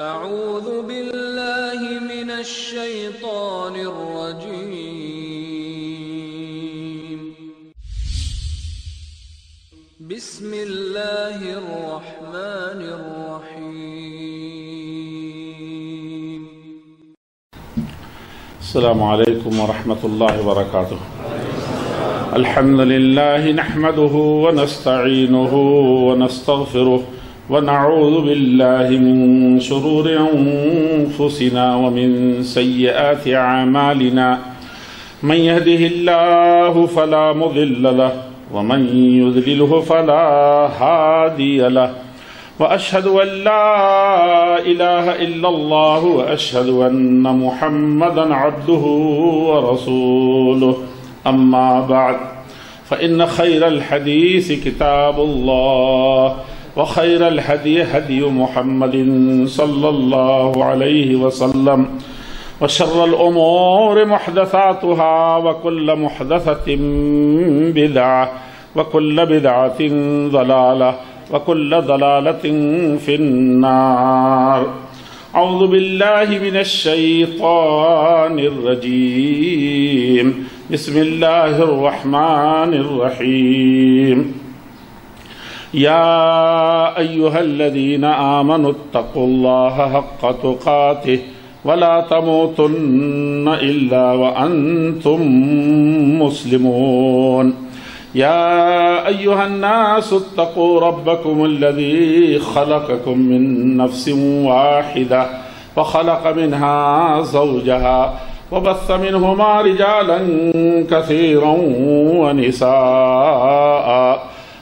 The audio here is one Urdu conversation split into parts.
اعوذ باللہ من الشیطان الرجیم بسم اللہ الرحمن الرحیم السلام علیکم ورحمۃ اللہ وبرکاتہ۔ الحمد للہ نحمده ونستعینه ونستغفره ونعوذ باللہ من شرور انفسنا ومن سیئات اعمالنا من يهده الله فلا مضل له ومن يضلله فلا هادي له وأشهد أن لا إله إلا الله وأشهد أن محمدا عبده ورسوله أما بعد فإن خير الحديث كتاب الله وخير الهدي هدي محمد صلى الله عليه وسلم وشر الأمور محدثاتها وكل محدثة بدعة وكل بدعة ضلالة وكل ضلالة في النار۔ أعوذ بالله من الشيطان الرجيم، بسم الله الرحمن الرحيم۔ يا أيها الذين آمنوا اتقوا الله حق تقاته ولا تموتن إلا وأنتم مسلمون۔ يا أيها الناس اتقوا ربكم الذي خلقكم من نفس واحدة وخلق منها زوجها وبث منهما رجالا كثيرا ونساء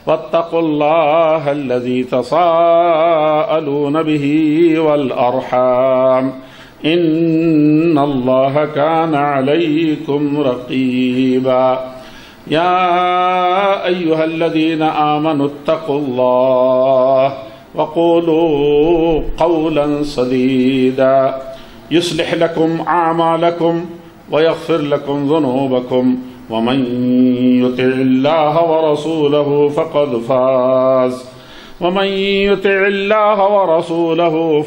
واتقوا الله الذي تساءلون به والأرحام إن الله كان عليكم رقيبا۔ يا أيها الذين آمنوا اتقوا الله وقولوا قولا سديدا يصلح لكم أعمالكم ويغفر لكم ذنوبكم ومن يطع الله ورسوله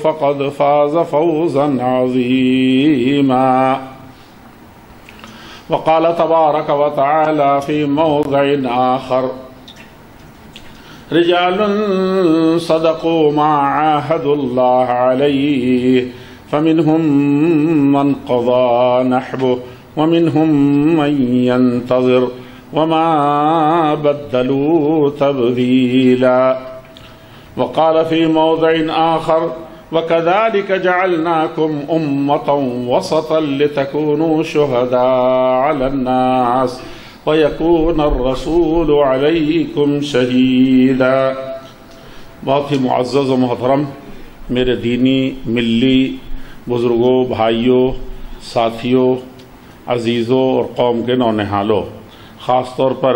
فقد فاز فوزا عظيما۔ وقال تبارك وتعالى في موضع آخر: رجال صدقوا ما عاهدوا الله عليه فمنهم من قضى نحبه ومنهم من ينتظر وما بدلوا تبديلا۔ وقال في موضع آخر: وكذلك جعلناكم أمة وسطا لتكونوا شهداء على الناس ويكون الرسول عليكم شهيدا۔ بہت ہی معزز و محترم میرے دینی ملی بزرگوں، بھائیوں، ساتھیوں، عزیزوں اور قوم کے نونہالوں، خاص طور پر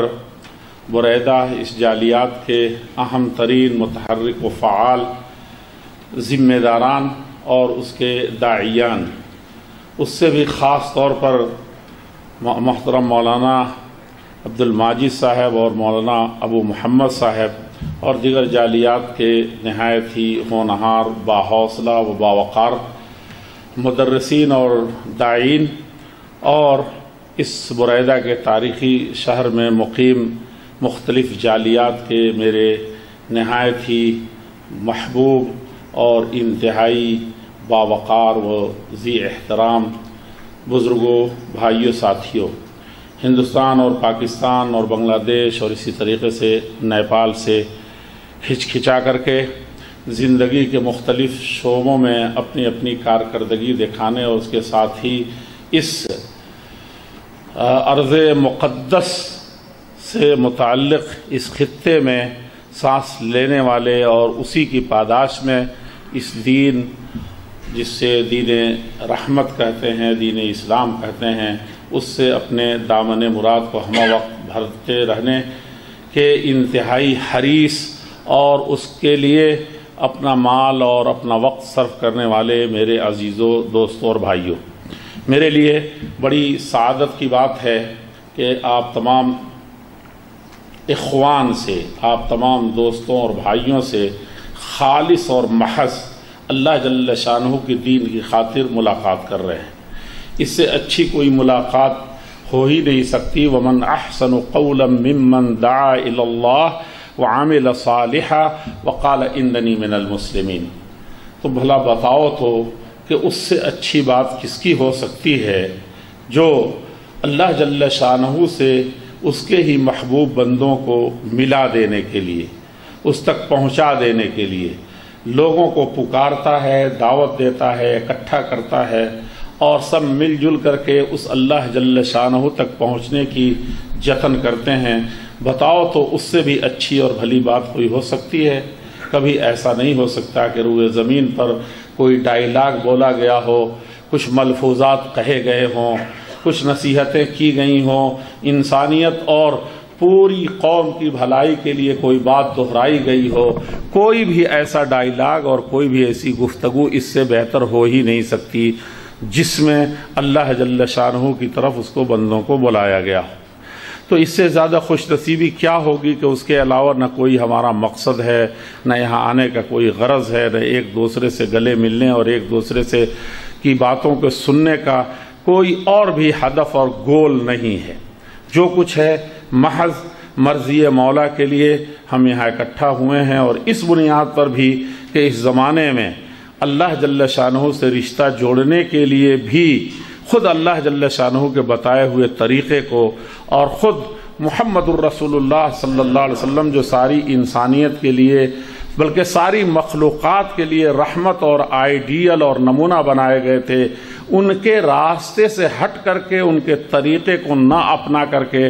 بریدہ اس جالیات کے اہم ترین متحرک و فعال ذمہ داران اور اس کے داعیان، اس سے بھی خاص طور پر محترم مولانا عبدالماجد صاحب اور مولانا ابو محمد صاحب اور دیگر جالیات کے نہایت ہی ہونہار، باحوصلہ و باوقار مدرسین اور داعین، اور اس بریدہ کے تاریخی شہر میں مقیم مختلف جالیات کے میرے نہایت ہی محبوب اور انتہائی باوقار و ذی احترام بزرگوں، بھائیوں، ساتھیوں، ہندوستان اور پاکستان اور بنگلہ دیش اور اسی طریقے سے نیپال سے ہچکچا کر کے زندگی کے مختلف شعبوں میں اپنی اپنی کارکردگی دکھانے اور اس کے ساتھ ہی اس ارض مقدس سے متعلق اس خطے میں سانس لینے والے اور اسی کی پاداش میں اس دین، جس سے دین رحمت کہتے ہیں، دین اسلام کہتے ہیں، اس سے اپنے دامن مراد کو ہمہ وقت بھرتے رہنے کے انتہائی حریص اور اس کے لیے اپنا مال اور اپنا وقت صرف کرنے والے میرے عزیزوں، دوستوں اور بھائیوں، میرے لیے بڑی سعادت کی بات ہے کہ آپ تمام اخوان سے، آپ تمام دوستوں اور بھائیوں سے خالص اور محض اللہ جل شانہ کی دین کی خاطر ملاقات کر رہے ہیں۔ اس سے اچھی کوئی ملاقات ہو ہی نہیں سکتی۔ ومن احسن قولا ممن دعا الی اللہ وعمل صالحا وقال اننی من المسلمین۔ تو بھلا بتاؤ تو کہ اس سے اچھی بات کس کی ہو سکتی ہے جو اللہ جل شانہ سے اس کے ہی محبوب بندوں کو ملا دینے کے لیے، اس تک پہنچا دینے کے لیے لوگوں کو پکارتا ہے، دعوت دیتا ہے، اکٹھا کرتا ہے، اور سب مل جل کر کے اس اللہ جل شانہ تک پہنچنے کی جتن کرتے ہیں۔ بتاؤ تو اس سے بھی اچھی اور بھلی بات کوئی ہو سکتی ہے؟ کبھی ایسا نہیں ہو سکتا کہ روئے زمین پر کوئی ڈائیلاگ بولا گیا ہو، کچھ ملفوظات کہے گئے ہوں، کچھ نصیحتیں کی گئی ہوں، انسانیت اور پوری قوم کی بھلائی کے لیے کوئی بات دہرائی گئی ہو۔ کوئی بھی ایسا ڈائیلاگ اور کوئی بھی ایسی گفتگو اس سے بہتر ہو ہی نہیں سکتی جس میں اللہ جل شانہ کی طرف اس کو بندوں کو بلایا گیا۔ تو اس سے زیادہ خوش نصیبی کیا ہوگی کہ اس کے علاوہ نہ کوئی ہمارا مقصد ہے، نہ یہاں آنے کا کوئی غرض ہے، نہ ایک دوسرے سے گلے ملنے اور ایک دوسرے سے کی باتوں کو سننے کا کوئی اور بھی ہدف اور گول نہیں ہے۔ جو کچھ ہے محض مرضی مولا کے لیے ہم یہاں اکٹھا ہوئے ہیں، اور اس بنیاد پر بھی کہ اس زمانے میں اللہ جل شانہ سے رشتہ جوڑنے کے لیے بھی خود اللہ جل شانہ کے بتائے ہوئے طریقے کو، اور خود محمد الرسول اللہ صلی اللہ علیہ وسلم جو ساری انسانیت کے لیے بلکہ ساری مخلوقات کے لیے رحمت اور آئیڈیل اور نمونہ بنائے گئے تھے، ان کے راستے سے ہٹ کر کے، ان کے طریقے کو نہ اپنا کر کے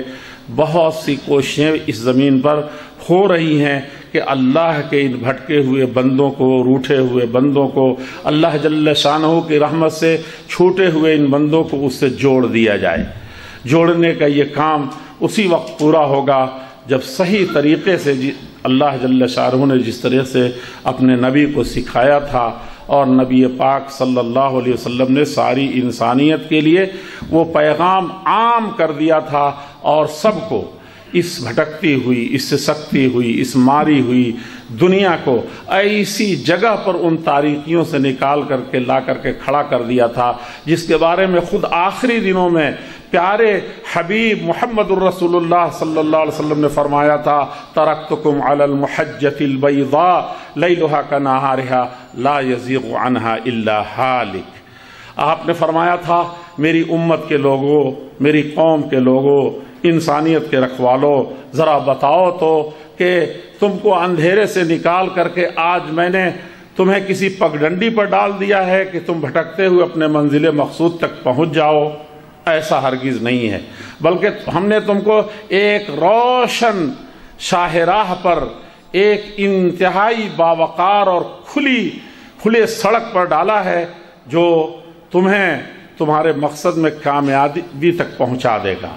بہت سی کوششیں اس زمین پر ہو رہی ہیں کہ اللہ کے ان بھٹکے ہوئے بندوں کو، روٹھے ہوئے بندوں کو، اللہ جل شانہ کی رحمت سے چھوٹے ہوئے ان بندوں کو اس سے جوڑ دیا جائے۔ جوڑنے کا یہ کام اسی وقت پورا ہوگا جب صحیح طریقے سے اللہ جل شانہ نے جس طرح سے اپنے نبی کو سکھایا تھا، اور نبی پاک صلی اللہ علیہ وسلم نے ساری انسانیت کے لیے وہ پیغام عام کر دیا تھا، اور سب کو اس بھٹکتی ہوئی، اس سے سکتی ہوئی، اس ماری ہوئی دنیا کو ایسی جگہ پر ان تاریکیوں سے نکال کر کے لا کر کے کھڑا کر دیا تھا جس کے بارے میں خود آخری دنوں میں پیارے حبیب محمد الرسول اللہ صلی اللہ علیہ وسلم نے فرمایا تھا، ترکتکم علی المحجۃ البیضاء لیلھا کنہارھا لا یزیغ عنہا الا ہالک۔ آپ نے فرمایا تھا، میری امت کے لوگوں، میری قوم کے لوگوں، انسانیت کے رکھوالوں، ذرا بتاؤ تو کہ تم کو اندھیرے سے نکال کر کے آج میں نے تمہیں کسی پگڈنڈی پر ڈال دیا ہے کہ تم بھٹکتے ہوئے اپنے منزل مقصود تک پہنچ جاؤ؟ ایسا ہرگز نہیں ہے، بلکہ ہم نے تم کو ایک روشن شاہراہ پر، ایک انتہائی باوقار اور کھلے سڑک پر ڈالا ہے جو تمہیں تمہارے مقصد میں کامیابی تک پہنچا دے گا۔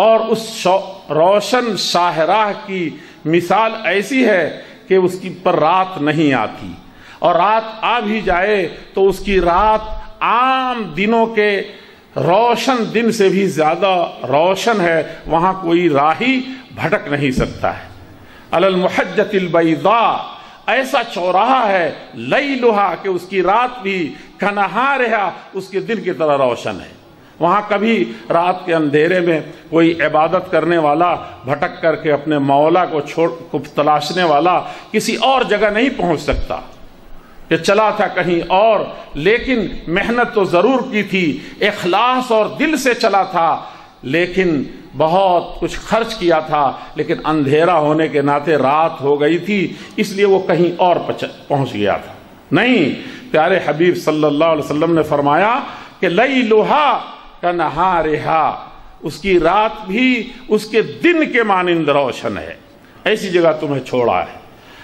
اور اس روشن شاہراہ کی مثال ایسی ہے کہ اس کی پر رات نہیں آتی، اور رات آ بھی جائے تو اس کی رات عام دنوں کے روشن دن سے بھی زیادہ روشن ہے، وہاں کوئی راہی بھٹک نہیں سکتا ہے۔ علی المحجۃ البیضاء، ایسا چوراہا ہے، لیلھا کہ اس کی رات بھی کنہارھا اس کے دن کی طرح روشن ہے۔ وہاں کبھی رات کے اندھیرے میں کوئی عبادت کرنے والا بھٹک کر کے اپنے مولا کو تلاشنے والا کسی اور جگہ نہیں پہنچ سکتا، کہ چلا تھا کہیں اور، لیکن محنت تو ضرور کی تھی، اخلاص اور دل سے چلا تھا، لیکن بہت کچھ خرچ کیا تھا، لیکن اندھیرا ہونے کے ناطے رات ہو گئی تھی، اس لیے وہ کہیں اور پہنچ گیا تھا۔ نہیں، پیارے حبیب صلی اللہ علیہ وسلم نے فرمایا کہ لیلھا کنہارھا، اس کی رات بھی اس کے دن کے مانند روشن ہے۔ ایسی جگہ تمہیں چھوڑا ہے،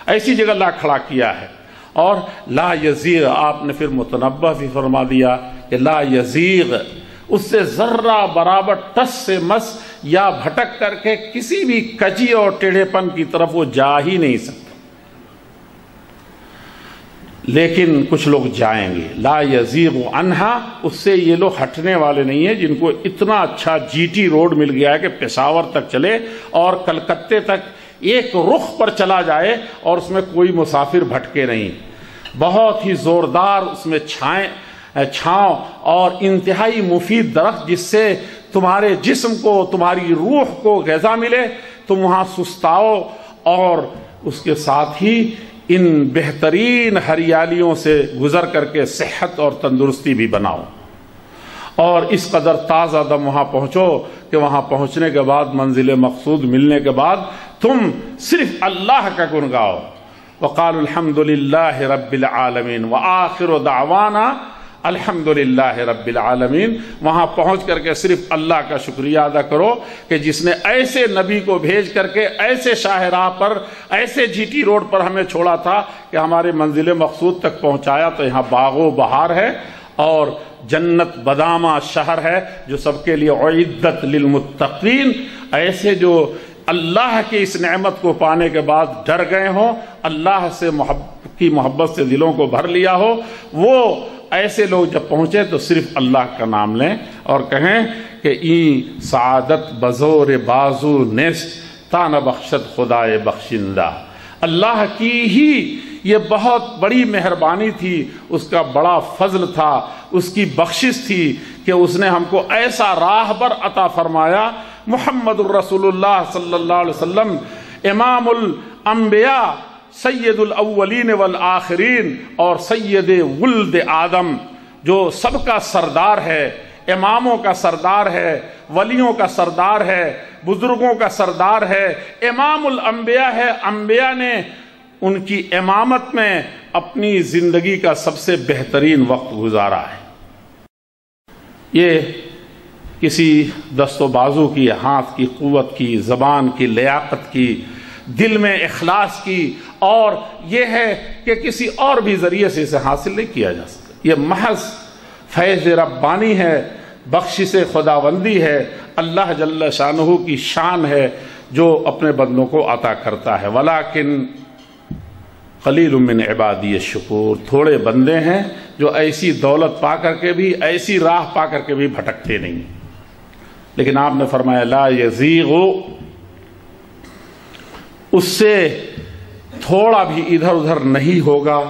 ایسی جگہ لا کھڑا کیا ہے۔ اور لا یزیغ، آپ نے پھر متنبہ بھی فرما دیا کہ لا یزیغ، اس سے ذرہ برابر ٹس سے مس یا بھٹک کر کے کسی بھی کجی اور ٹیڑھے پن کی طرف وہ جا ہی نہیں سکتا، لیکن کچھ لوگ جائیں گے۔ لا یزیغ عنہا، اس سے یہ لوگ ہٹنے والے نہیں ہیں جن کو اتنا اچھا جی ٹی روڈ مل گیا ہے کہ پشاور تک چلے اور کلکتے تک ایک رخ پر چلا جائے اور اس میں کوئی مسافر بھٹکے نہیں۔ بہت ہی زوردار اس میں چھاؤں اور انتہائی مفید درخت جس سے تمہارے جسم کو تمہاری روح کو غذا ملے، تم وہاں سستاؤ اور اس کے ساتھ ہی ان بہترین ہریالیوں سے گزر کر کے صحت اور تندرستی بھی بناؤ، اور اس قدر تازہ دم وہاں پہنچو کہ وہاں پہنچنے کے بعد منزل مقصود ملنے کے بعد تم صرف اللہ کا گن گاؤ۔ وقالوا الحمد للہ رب العالمین وآخر دعوانا الحمد للہ رب العالمین۔ وہاں پہنچ کر کے صرف اللہ کا شکریہ ادا کرو کہ جس نے ایسے نبی کو بھیج کر کے ایسے شاہراہ پر، ایسے جی ٹی روڈ پر ہمیں چھوڑا تھا کہ ہمارے منزل مقصود تک پہنچایا۔ تو یہاں باغ و بہار ہے اور جنت بدامہ شہر ہے جو سب کے لیے اعدت للمتقین۔ ایسے جو اللہ کی اس نعمت کو پانے کے بعد ڈر گئے ہوں، اللہ سے محبت سے دلوں کو بھر لیا ہو، وہ ایسے لوگ جب پہنچے تو صرف اللہ کا نام لیں اور کہیں کہ این سعادت بزور بازو نیست تا نہ بخشت خدائے بخشندہ۔ اللہ کی ہی یہ بہت بڑی مہربانی تھی، اس کا بڑا فضل تھا، اس کی بخشش تھی کہ اس نے ہم کو ایسا راہبر عطا فرمایا، محمد الرسول اللہ صلی اللہ علیہ وسلم، امام الانبیاء، سید الاولین والآخرین اور سید ولد آدم، جو سب کا سردار ہے، اماموں کا سردار ہے، ولیوں کا سردار ہے، بزرگوں کا سردار ہے، امام الانبیاء ہے۔ انبیاء نے ان کی امامت میں اپنی زندگی کا سب سے بہترین وقت گزارا ہے۔ یہ کسی دست و بازو کی، ہاتھ کی قوت کی، زبان کی لیاقت کی، دل میں اخلاص کی، اور یہ ہے کہ کسی اور بھی ذریعے سے اسے حاصل نہیں کیا جا سکتا۔ یہ محض فیض ربانی ہے، بخشش خداوندی ہے، اللہ جل شانہ کی شان ہے جو اپنے بندوں کو عطا کرتا ہے۔ ولیکن قلیل من عبادی الشکور، تھوڑے بندے ہیں جو ایسی دولت پا کر کے بھی، ایسی راہ پا کر کے بھی بھٹکتے نہیں۔ لیکن آپ نے فرمایا لا یزیغ، اس سے تھوڑا بھی ادھر ادھر نہیں ہوگا،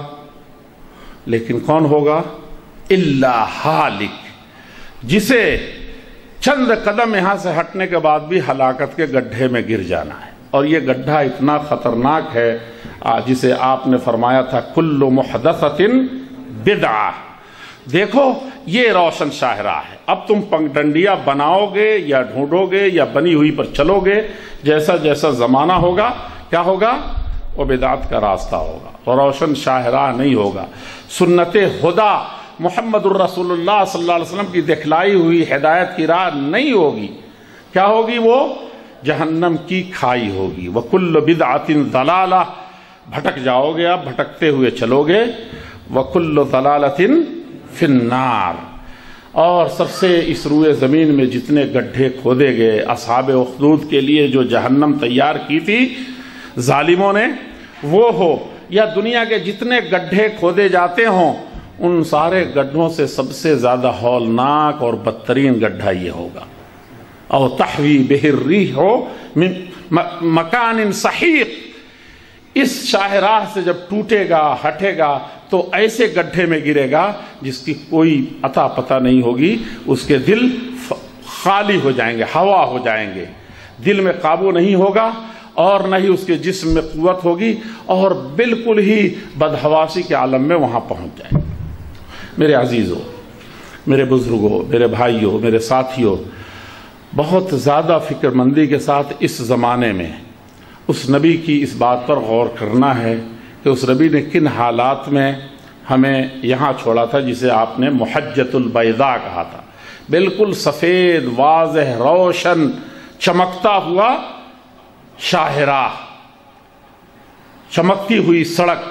لیکن کون ہوگا؟ الا ہالک، جسے چند قدم یہاں سے ہٹنے کے بعد بھی ہلاکت کے گڈھے میں گر جانا ہے۔ اور یہ گڈھا اتنا خطرناک ہے جسے آپ نے فرمایا تھا کل محدثۃ بدعہ۔ دیکھو یہ روشن شاہراہ ہے، اب تم پگڈنڈیاں بناؤ گے یا ڈھونڈو گے یا بنی ہوئی پر چلو گے، جیسا جیسا زمانہ ہوگا کیا ہوگا؟ وہ بدعت کا راستہ ہوگا اور روشن شاہراہ نہیں ہوگا۔ سنت خدا محمد الرسول اللہ صلی اللہ علیہ وسلم کی دکھلائی ہوئی ہدایت کی راہ نہیں ہوگی۔ کیا ہوگی؟ وہ جہنم کی کھائی ہوگی۔ وَكُلُّ بِدْعَةٍ ضَلَالَةٍ، بھٹک جاؤ گے، آپ بھٹکتے ہوئے چلو گے۔ وَكُلُّ ضَلَالَةٍ فِي النَّارِ، اور سب سے اس روئے زمین میں جتنے گڈھے کھودے گئے اصحاب اخدود کے لیے جو جہنم تیار کی تھی ظالموں نے، وہ ہو یا دنیا کے جتنے گڈھے کھودے جاتے ہوں، ان سارے گڈھوں سے سب سے زیادہ ہولناک اور بدترین گڈھا یہ ہوگا۔ او تحوی بہ الریح من مکان سحیق، اس شاہراہ سے جب ٹوٹے گا، ہٹے گا تو ایسے گڈھے میں گرے گا جس کی کوئی عطا پتہ نہیں ہوگی، اس کے دل خالی ہو جائیں گے، ہوا ہو جائیں گے، دل میں قابو نہیں ہوگا اور نہ ہی اس کے جسم میں قوت ہوگی، اور بالکل ہی بدحواسی کے عالم میں وہاں پہنچ جائیں گے۔ میرے عزیزوں، میرے بزرگوں، میرے بھائیوں، میرے ساتھیوں، بہت زیادہ فکر مندی کے ساتھ اس زمانے میں اس نبی کی اس بات پر غور کرنا ہے کہ اس نبی نے کن حالات میں ہمیں یہاں چھوڑا تھا، جسے آپ نے محجۃ البیضاء کہا تھا، بالکل سفید واضح روشن چمکتا ہوا شاہراہ، چمکتی ہوئی سڑک،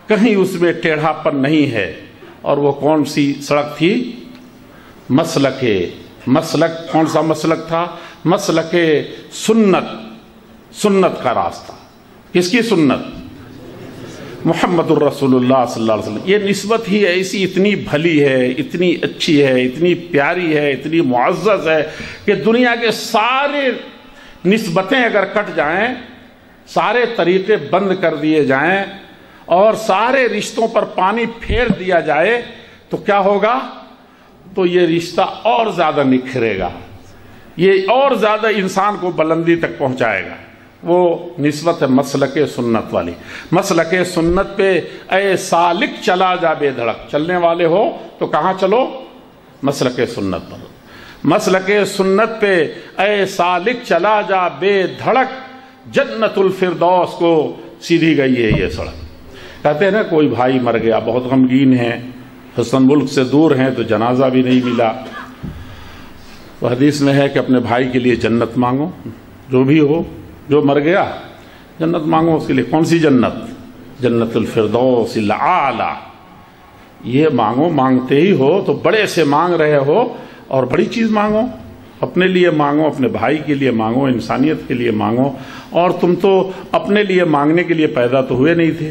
کہیں اس میں ٹیڑھا پن نہیں ہے۔ اور وہ کون سی سڑک تھی؟ مسلک کون سا مسلک تھا؟ مسلک سنت کا راستہ۔ کس کی سنت؟ محمد الرسول اللہ صلی اللہ علیہ وسلم۔ یہ نسبت ہی ایسی اتنی بھلی ہے، اتنی اچھی ہے، اتنی پیاری ہے، اتنی معزز ہے کہ دنیا کے سارے نسبتیں اگر کٹ جائیں، سارے طریقے بند کر دیے جائیں اور سارے رشتوں پر پانی پھیر دیا جائے تو کیا ہوگا؟ تو یہ رشتہ اور زیادہ نکھرے گا، یہ اور زیادہ انسان کو بلندی تک پہنچائے گا۔ وہ نسبت ہے مسلک سنت والی۔ مسلک سنت پہ اے سالک چلا جا بے دھڑک، چلنے والے ہو تو کہاں چلو؟ مسلک سنت پر۔ مسلک سنت پہ اے سالک چلا جا بے دھڑک، جنت الفردوس کو سیدھی گئی ہے یہ سڑک۔ کہتے ہیں نا کوئی بھائی مر گیا، بہت غمگین ہے، حسن ملک سے دور ہیں تو جنازہ بھی نہیں ملا، تو حدیث میں ہے کہ اپنے بھائی کے لیے جنت مانگو، جو بھی ہو، جو مر گیا جنت مانگو اس کے لیے۔ کون سی جنت؟ جنت الفردوس الاعلی۔ یہ مانگو، مانگتے ہی ہو تو بڑے سے مانگ رہے ہو، اور بڑی چیز مانگو، اپنے لیے مانگو، اپنے بھائی کے لیے مانگو، انسانیت کے لیے مانگو۔ اور تم تو اپنے لیے مانگنے کے لیے پیدا تو ہوئے نہیں تھے،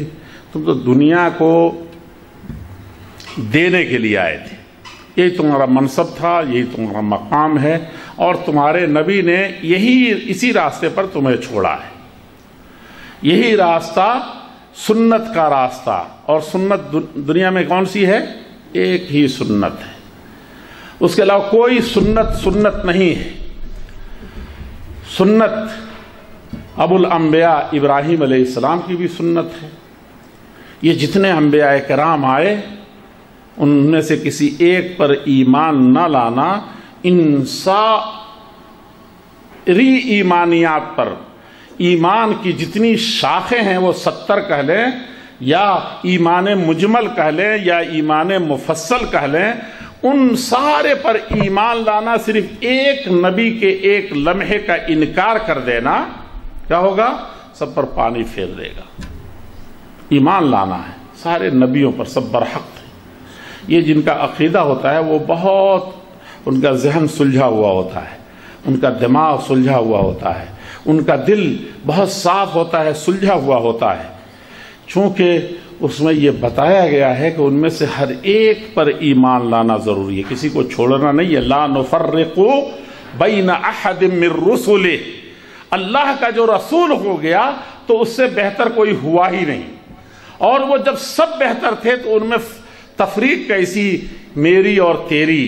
تم تو دنیا کو دینے کے لیے آئے تھے۔ یہی تمہارا منصب تھا، یہی تمہارا مقام ہے، اور تمہارے نبی نے اسی راستے پر تمہیں چھوڑا ہے۔ یہی راستہ سنت کا راستہ، اور سنت دنیا میں کون سی ہے؟ ایک ہی سنت ہے، اس کے علاوہ کوئی سنت نہیں ہے۔ سنت ابو الانبیاء ابراہیم علیہ السلام کی بھی سنت ہے۔ یہ جتنے انبیاء کرام آئے ان میں سے کسی ایک پر ایمان نہ لانا ان ساری ایمانیات پر، ایمان کی جتنی شاخیں ہیں وہ 70 کہہ لیں، یا ایمان مجمل کہہ لیں، یا ایمان مفصل کہہ لیں، ان سارے پر ایمان لانا، صرف ایک نبی کے ایک لمحے کا انکار کر دینا کیا ہوگا؟ سب پر پانی پھیر دے گا۔ ایمان لانا ہے سارے نبیوں پر، سب برحق ہیں۔ یہ جن کا عقیدہ ہوتا ہے وہ بہت، ان کا ذہن سلجھا ہوا ہوتا ہے، ان کا دماغ سلجھا ہوا ہوتا ہے، ان کا دل بہت صاف ہوتا ہے، سلجھا ہوا ہوتا ہے، چونکہ اس میں یہ بتایا گیا ہے کہ ان میں سے ہر ایک پر ایمان لانا ضروری ہے، کسی کو چھوڑنا نہیں ہے۔ لا نفرق بین احد من رسلہ، اللہ کا جو رسول ہو گیا تو اس سے بہتر کوئی ہوا ہی نہیں، اور وہ جب سب بہتر تھے تو ان میں تفریق کیسی؟ میری اور تیری،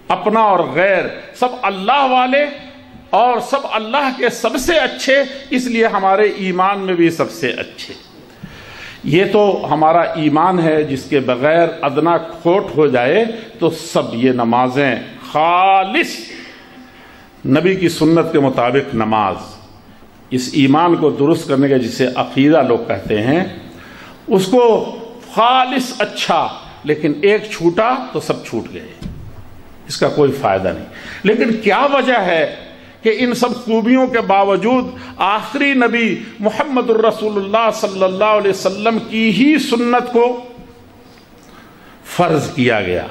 اپنا اور غیر، سب اللہ والے اور سب اللہ کے سب سے اچھے، اس لیے ہمارے ایمان میں بھی سب سے اچھے۔ یہ تو ہمارا ایمان ہے جس کے بغیر ادنا کھوٹ ہو جائے تو سب یہ نمازیں خالص نبی کی سنت کے مطابق نماز، اس ایمان کو درست کرنے کا جسے عقیدہ لوگ کہتے ہیں، اس کو خالص اچھا، لیکن ایک چھوٹا تو سب چھوٹ گئے، اس کا کوئی فائدہ نہیں۔ لیکن کیا وجہ ہے کہ ان سب خوبیوں کے باوجود آخری نبی محمد الرسول اللہ صلی اللہ علیہ وسلم کی ہی سنت کو فرض کیا گیا،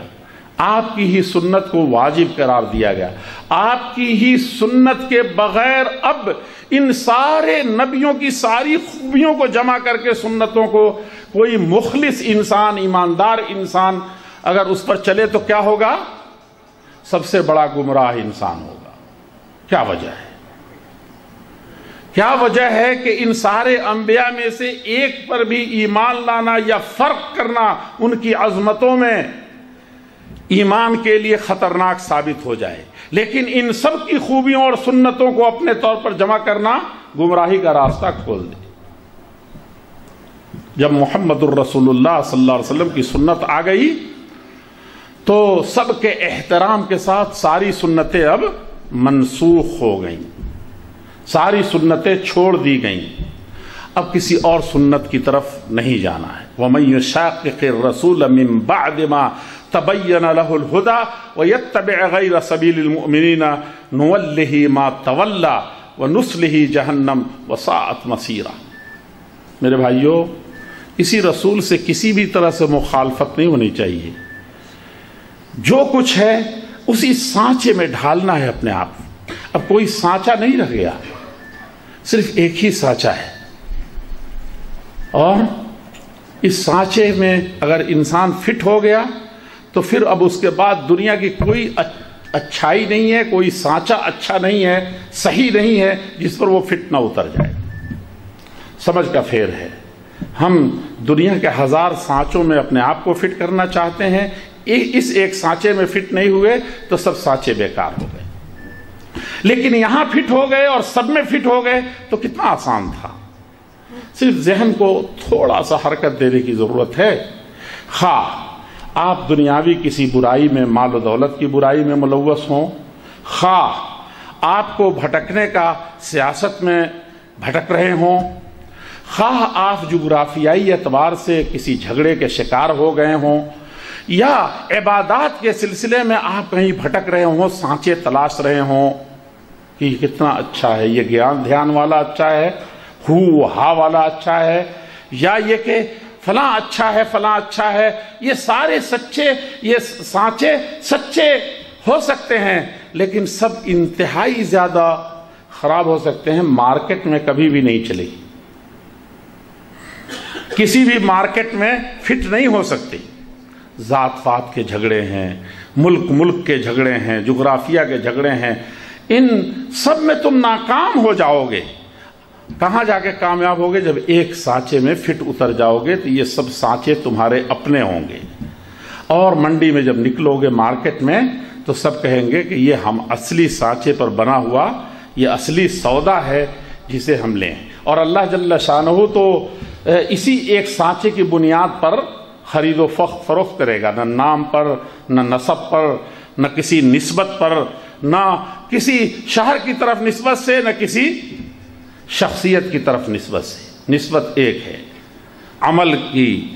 آپ کی ہی سنت کو واجب قرار دیا گیا؟ آپ کی ہی سنت کے بغیر اب ان سارے نبیوں کی ساری خوبیوں کو جمع کر کے سنتوں کو کوئی مخلص انسان، ایماندار انسان اگر اس پر چلے تو کیا ہوگا؟ سب سے بڑا گمراہ انسان ہوگا۔ کیا وجہ ہے؟ کیا وجہ ہے کہ ان سارے انبیاء میں سے ایک پر بھی ایمان لانا یا فرق کرنا ان کی عظمتوں میں ایمان کے لیے خطرناک ثابت ہو جائے، لیکن ان سب کی خوبیوں اور سنتوں کو اپنے طور پر جمع کرنا گمراہی کا راستہ کھول دے؟ جب محمد الرسول اللہ صلی اللہ علیہ وسلم کی سنت آ گئی تو سب کے احترام کے ساتھ ساری سنتیں اب منسوخ ہو گئیں، ساری سنتیں چھوڑ دی گئیں، اب کسی اور سنت کی طرف نہیں جانا ہے۔ وَمَن يُشَاقِقِ الرَّسُولَ مِن بَعْدِ مَا تَبَيَّنَ لَهُ الْهُدَى وَيَتَّبِعْ غَيْرَ سَبِيلِ الْمُؤْمِنِينَ نُوَلِّهِ مَا تَوَلَّى وَنُصْلِهِ جَهَنَّمَ وَسَاءَتْ مَصِيرًا۔ میرے بھائیو، اسی رسول سے کسی بھی طرح سے مخالفت نہیں ہونی چاہیے، جو کچھ ہے اسی سانچے میں ڈھالنا ہے اپنے آپ۔ اب کوئی سانچا نہیں رہ گیا، صرف ایک ہی سانچا ہے، اور اس سانچے میں اگر انسان فٹ ہو گیا تو پھر اب اس کے بعد دنیا کی کوئی اچھائی نہیں ہے، کوئی سانچا اچھا نہیں ہے، صحیح نہیں ہے جس پر وہ فٹ نہ اتر جائے۔ سمجھ کا پھیر ہے۔ ہم دنیا کے 1000 سانچوں میں اپنے آپ کو فٹ کرنا چاہتے ہیں، اس ایک سانچے میں فٹ نہیں ہوئے تو سب سانچے بیکار ہو گئے، لیکن یہاں فٹ ہو گئے اور سب میں فٹ ہو گئے تو کتنا آسان تھا۔ صرف ذہن کو تھوڑا سا حرکت دینے کی ضرورت ہے۔ خواہ آپ دنیاوی کسی برائی میں، مال و دولت کی برائی میں ملوث ہوں، خواہ آپ کو بھٹکنے کا سیاست میں بھٹک رہے ہوں، خواہ آپ جغرافیائی اعتبار سے کسی جھگڑے کے شکار ہو گئے ہوں، یا عبادات کے سلسلے میں آپ کہیں بھٹک رہے ہوں، سانچے تلاش رہے ہوں کہ یہ کتنا اچھا ہے، یہ گیان دھیان والا اچھا ہے، ہا والا اچھا ہے، یا یہ کہ فلاں اچھا ہے، فلاں اچھا ہے، یہ سارے سچے، یہ سانچے سچے ہو سکتے ہیں لیکن سب انتہائی زیادہ خراب ہو سکتے ہیں، مارکیٹ میں کبھی بھی نہیں چلے گی، کسی بھی مارکیٹ میں فٹ نہیں ہو سکتی۔ ذات پات کے جھگڑے ہیں، ملک کے جھگڑے ہیں، جغرافیہ کے جھگڑے ہیں، ان سب میں تم ناکام ہو جاؤ گے۔ کہاں جا کے کامیاب ہوگے؟ جب ایک سانچے میں فٹ اتر جاؤ گے تو یہ سب سانچے تمہارے اپنے ہوں گے، اور منڈی میں جب نکلو گے مارکیٹ میں تو سب کہیں گے کہ یہ ہم اصلی سانچے پر بنا ہوا، یہ اصلی سودا ہے جسے ہم لیں۔ اور اللہ جل شانہ تو اسی ایک سانچے کی بنیاد پر خرید و فروخت کرے گا، نہ نام پر، نہ نسب پر، نہ کسی نسبت پر، نہ کسی شہر کی طرف نسبت سے، نہ کسی شخصیت کی طرف نسبت سے۔ نسبت ایک ہے، عمل کی،